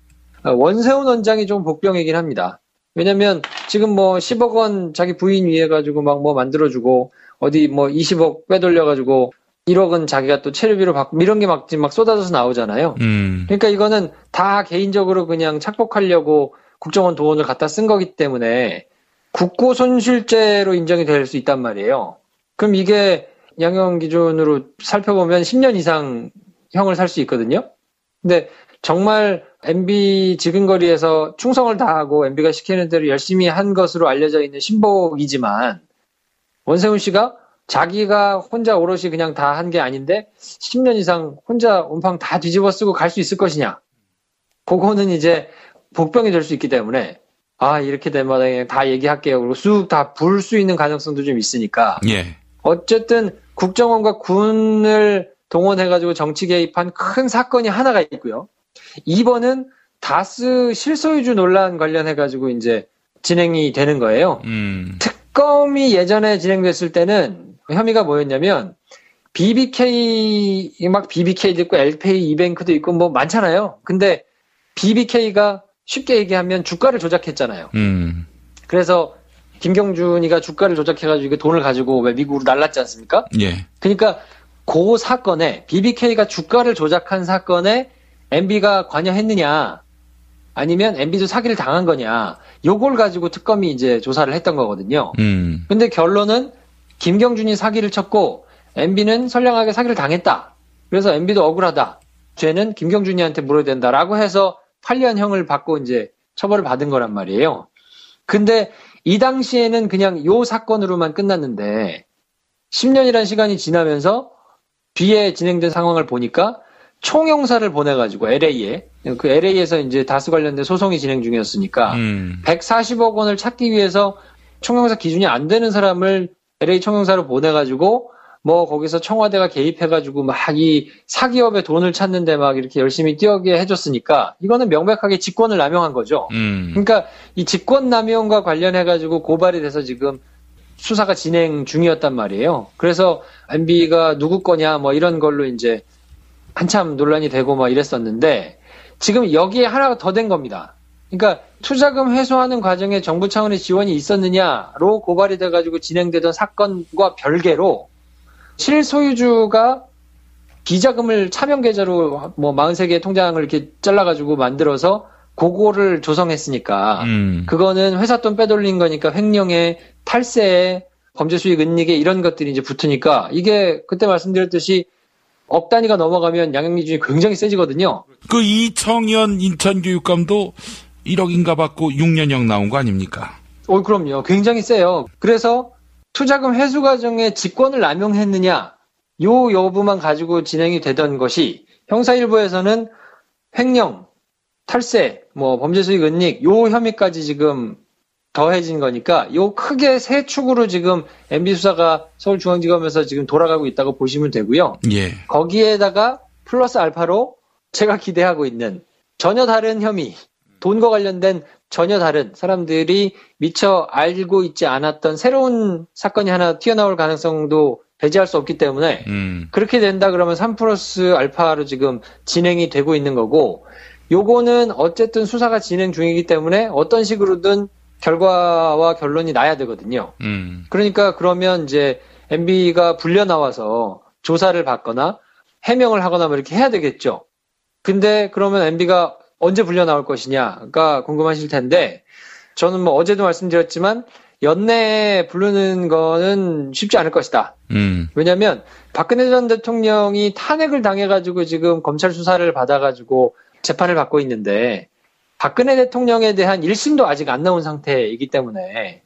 원세훈 원장이 좀 복병이긴 합니다. 왜냐면 지금 뭐 10억 원 자기 부인 위해 가지고 막 뭐 만들어주고, 어디 뭐 20억 빼돌려가지고 1억은 자기가 또 체류비로 받고, 이런 게 막 쏟아져서 나오잖아요. 그러니까 이거는 다 개인적으로 그냥 착복하려고 국정원 돈을 갖다 쓴 거기 때문에 국고손실죄로 인정이 될 수 있단 말이에요. 그럼 이게 양형 기준으로 살펴보면 10년 이상 형을 살 수 있거든요. 근데 정말 MB 지근거리에서 충성을 다하고 MB가 시키는 대로 열심히 한 것으로 알려져 있는 신복이지만, 원세훈 씨가 자기가 혼자 오롯이 그냥 다 한 게 아닌데 10년 이상 혼자 온팡 다 뒤집어 쓰고 갈 수 있을 것이냐, 그거는 이제 복병이 될 수 있기 때문에, 이렇게 된 마당에 다 얘기할게요, 그리고 쑥 다 불 수 있는 가능성도 좀 있으니까. 예. 어쨌든 국정원과 군을 동원해가지고 정치 개입한 큰 사건이 하나가 있고요. 2번은 다스 실소유주 논란 관련해가지고 이제 진행이 되는 거예요. 특검이 예전에 진행됐을 때는 혐의가 뭐였냐면, BBK, 막 BBK도 있고 LPay 이뱅크도 있고 뭐 많잖아요. 근데 BBK가 쉽게 얘기하면 주가를 조작했잖아요. 그래서 김경준이가 주가를 조작해가지고 돈을 가지고 왜 미국으로 날랐지 않습니까? 예. 그러니까 그 사건에, BBK가 주가를 조작한 사건에 MB가 관여했느냐, 아니면 MB도 사기를 당한 거냐, 요걸 가지고 특검이 이제 조사를 했던 거거든요. 근데 결론은 김경준이 사기를 쳤고 MB는 선량하게 사기를 당했다. 그래서 MB도 억울하다. 죄는 김경준이한테 물어야 된다라고 해서 8년형을 받고 이제 처벌을 받은 거란 말이에요. 근데 이 당시에는 그냥 요 사건으로만 끝났는데 10년이라는 시간이 지나면서 뒤에 진행된 상황을 보니까 총영사를 보내가지고 LA에, 그 LA에서 이제 다스 관련된 소송이 진행 중이었으니까 140억 원을 찾기 위해서 총영사 기준이 안 되는 사람을 LA 총영사로 보내가지고 뭐 거기서 청와대가 개입해가지고 막 이 사기업의 돈을 찾는데 막 이렇게 열심히 뛰어게 해줬으니까 이거는 명백하게 직권을 남용한 거죠. 그러니까 이 직권 남용과 관련해가지고 고발이 돼서 지금 수사가 진행 중이었단 말이에요. 그래서 MB가 누구 거냐 뭐 이런 걸로 이제 한참 논란이 되고 막 이랬었는데 지금 여기에 하나가 더 된 겁니다. 그러니까 투자금 회수하는 과정에 정부 차원의 지원이 있었느냐로 고발이 돼가지고 진행되던 사건과 별개로 실소유주가 비자금을 차명 계좌로 뭐 43개의 통장을 이렇게 잘라가지고 만들어서 그거를 조성했으니까 그거는 회사 돈 빼돌린 거니까 횡령에 탈세에 범죄 수익 은닉에 이런 것들이 이제 붙으니까 이게 그때 말씀드렸듯이 억 단위가 넘어가면 양형 기준이 굉장히 세지거든요. 그 이청현 인천교육감도 1억인가 받고 6년형 나온 거 아닙니까? 그럼요. 굉장히 세요. 그래서 투자금 회수 과정에 직권을 남용했느냐 요 여부만 가지고 진행이 되던 것이 형사 1부에서는 횡령, 탈세, 뭐 범죄 수익 은닉 요 혐의까지 지금 더해진 거니까 요 크게 세 축으로 지금 MB 수사가 서울중앙지검에서 지금 돌아가고 있다고 보시면 되고요. 예. 거기에다가 플러스 알파로 제가 기대하고 있는 전혀 다른 혐의, 돈과 관련된 전혀 다른 사람들이 미처 알고 있지 않았던 새로운 사건이 하나 튀어나올 가능성도 배제할 수 없기 때문에 그렇게 된다 그러면 3 플러스 알파로 지금 진행이 되고 있는 거고 요거는 어쨌든 수사가 진행 중이기 때문에 어떤 식으로든 결과와 결론이 나야 되거든요. 그러니까 그러면 이제 MB가 불려 나와서 조사를 받거나 해명을 하거나 뭐 이렇게 해야 되겠죠. 근데 그러면 MB가 언제 불려 나올 것이냐가 궁금하실 텐데 저는 뭐 어제도 말씀드렸지만 연내에 부르는 거는 쉽지 않을 것이다. 왜냐하면 박근혜 전 대통령이 탄핵을 당해가지고 지금 검찰 수사를 받아가지고 재판을 받고 있는데 박근혜 대통령에 대한 1심도 아직 안 나온 상태이기 때문에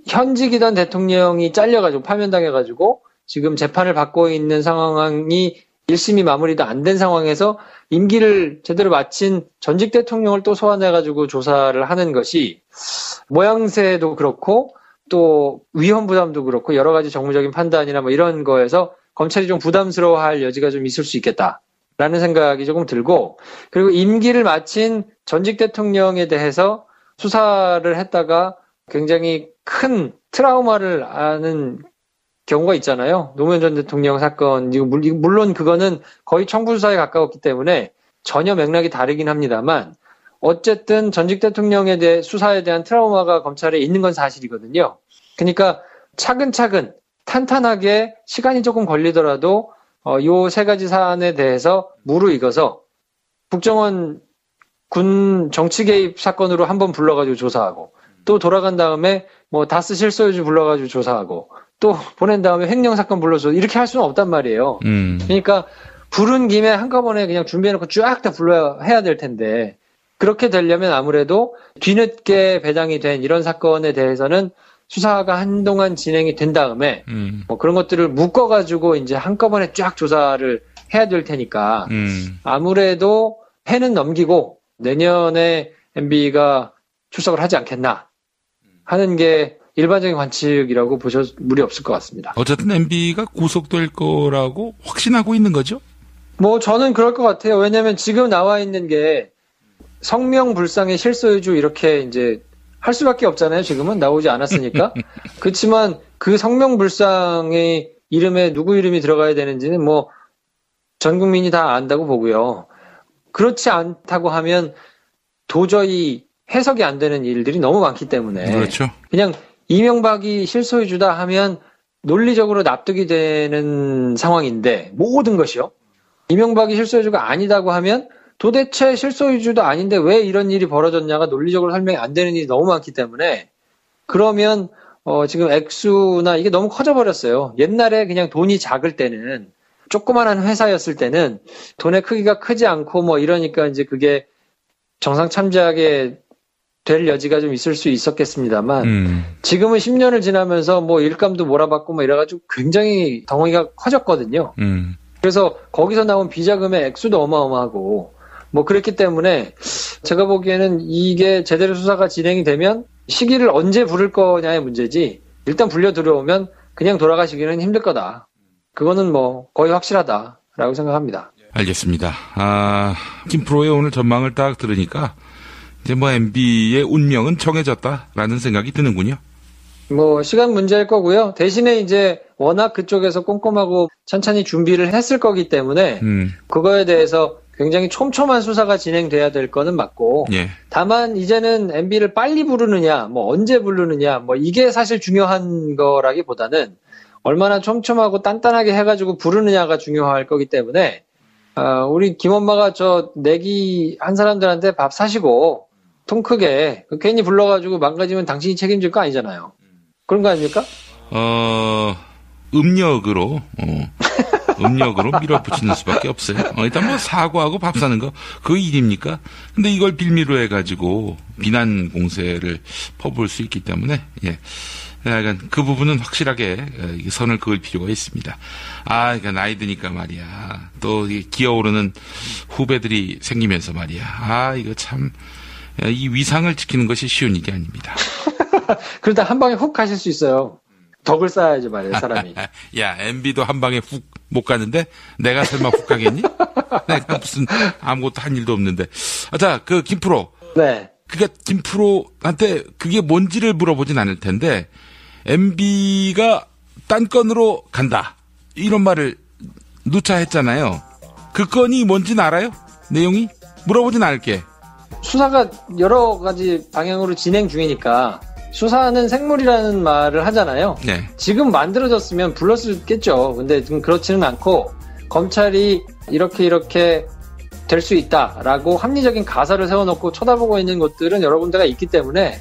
현직이던 대통령이 잘려가지고 파면당해가지고 지금 재판을 받고 있는 상황이 1심이 마무리도 안 된 상황에서 임기를 제대로 마친 전직 대통령을 또 소환해가지고 조사를 하는 것이 모양새도 그렇고 또 위험 부담도 그렇고 여러 가지 정무적인 판단이나 뭐 이런 거에서 검찰이 좀 부담스러워할 여지가 좀 있을 수 있겠다라는 생각이 조금 들고 그리고 임기를 마친 전직 대통령에 대해서 수사를 했다가 굉장히 큰 트라우마를 아는 경우가 있잖아요. 노무현 전 대통령 사건, 물론 그거는 거의 청부수사에 가까웠기 때문에 전혀 맥락이 다르긴 합니다만 어쨌든 전직 대통령에 대해 수사에 대한 트라우마가 검찰에 있는 건 사실이거든요. 그러니까 차근차근 탄탄하게 시간이 조금 걸리더라도 요 세 가지 사안에 대해서 무르익어서 국정원 군 정치 개입 사건으로 한번 불러가지고 조사하고 또 돌아간 다음에 뭐 다스 실소유주 불러가지고 조사하고 또 보낸 다음에 횡령 사건 불러서 이렇게 할 수는 없단 말이에요. 그러니까 부른 김에 한꺼번에 그냥 준비해놓고 쫙 다 불러야 해야 될 텐데 그렇게 되려면 아무래도 뒤늦게 배당이 된 이런 사건에 대해서는 수사가 한동안 진행이 된 다음에 뭐 그런 것들을 묶어가지고 이제 한꺼번에 쫙 조사를 해야 될 테니까 아무래도 해는 넘기고 내년에 MB가 출석을 하지 않겠나 하는 게 일반적인 관측이라고 보셔도 무리 없을 것 같습니다. 어쨌든 MB가 구속될 거라고 확신하고 있는 거죠? 뭐 저는 그럴 것 같아요. 왜냐하면 지금 나와 있는 게 성명불상의 실소유주 이렇게 이제 할 수밖에 없잖아요. 지금은 나오지 않았으니까. 그렇지만 그 성명불상의 이름에 누구 이름이 들어가야 되는지는 뭐 전 국민이 다 안다고 보고요. 그렇지 않다고 하면 도저히 해석이 안 되는 일들이 너무 많기 때문에 그렇죠. 그냥 이명박이 실소유주다 하면 논리적으로 납득이 되는 상황인데 모든 것이요. 이명박이 실소유주가 아니다고 하면 도대체 실소유주도 아닌데 왜 이런 일이 벌어졌냐가 논리적으로 설명이 안 되는 일이 너무 많기 때문에 그러면 지금 액수나 이게 너무 커져버렸어요. 옛날에 그냥 돈이 작을 때는 조그만한 회사였을 때는 돈의 크기가 크지 않고 뭐 이러니까 이제 그게 정상 참작에 될 여지가 좀 있을 수 있었겠습니다만 지금은 10년을 지나면서 뭐 일감도 몰아받고 뭐 이래가지고 굉장히 덩어리가 커졌거든요. 그래서 거기서 나온 비자금의 액수도 어마어마하고 뭐 그랬기 때문에 제가 보기에는 이게 제대로 수사가 진행이 되면 시기를 언제 부를 거냐의 문제지 일단 불려 들어오면 그냥 돌아가시기는 힘들 거다. 그거는 뭐 거의 확실하다라고 생각합니다. 알겠습니다. 김프로의 오늘 전망을 딱 들으니까 이제 뭐 MB의 운명은 정해졌다라는 생각이 드는군요. 뭐 시간 문제일 거고요. 대신에 이제 워낙 그쪽에서 꼼꼼하고 천천히 준비를 했을 거기 때문에 그거에 대해서 굉장히 촘촘한 수사가 진행돼야 될 거는 맞고 예. 다만 이제는 MB를 빨리 부르느냐 뭐 언제 부르느냐 뭐 이게 사실 중요한 거라기보다는 얼마나 촘촘하고 단단하게 해가지고 부르느냐가 중요할 거기 때문에 우리 김엄마가 저 내기 한 사람들한테 밥 사시고 통 크게 괜히 불러가지고 망가지면 당신이 책임질 거 아니잖아요. 그런 거 아닙니까? 음력으로 밀어붙이는 수밖에 없어요. 일단 뭐 사과하고 밥 사는 거 그 일입니까? 근데 이걸 빌미로 해가지고 비난 공세를 퍼부을 수 있기 때문에 예. 약간 그 부분은 확실하게 선을 그을 필요가 있습니다. 그러니까 나이 드니까 말이야. 또 기어오르는 후배들이 생기면서 말이야. 이거 참 이 위상을 지키는 것이 쉬운 일이 아닙니다. 그러다 한 방에 훅 가실 수 있어요. 덕을 쌓아야지 말이에요, 사람이. 야, MB도 한 방에 훅 못 가는데 내가 설마 훅 가겠니? 내가 무슨 아무것도 한 일도 없는데. 자, 그 김프로. 네. 그러니까 김프로한테 그게 뭔지를 물어보진 않을 텐데 MB가 딴 건으로 간다. 이런 말을 누차 했잖아요. 그 건이 뭔지는 알아요? 내용이? 물어보진 않을게. 수사가 여러 가지 방향으로 진행 중이니까 수사는 생물이라는 말을 하잖아요. 네. 지금 만들어졌으면 불렀겠죠. 근데 지금 그렇지는 않고 검찰이 이렇게 될 수 있다라고 합리적인 가설을 세워놓고 쳐다보고 있는 것들은 여러 군데가 있기 때문에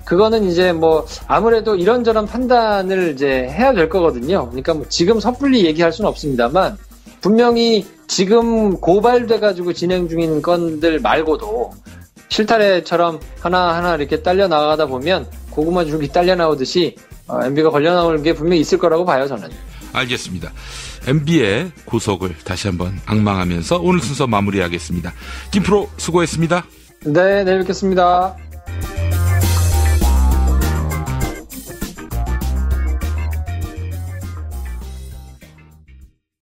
그거는 이제 뭐 아무래도 이런저런 판단을 이제 해야 될 거거든요. 그러니까 뭐 지금 섣불리 얘기할 수는 없습니다만 분명히 지금 고발돼가지고 진행 중인 건들 말고도 실타래처럼 하나하나 이렇게 딸려 나가다 보면 고구마 줄기 딸려 나오듯이 MB가 걸려 나올 게 분명히 있을 거라고 봐요, 저는. 알겠습니다. MB의 구속을 다시 한번 앙망하면서 오늘 순서 마무리하겠습니다. 김프로 수고했습니다. 네, 내일 뵙겠습니다.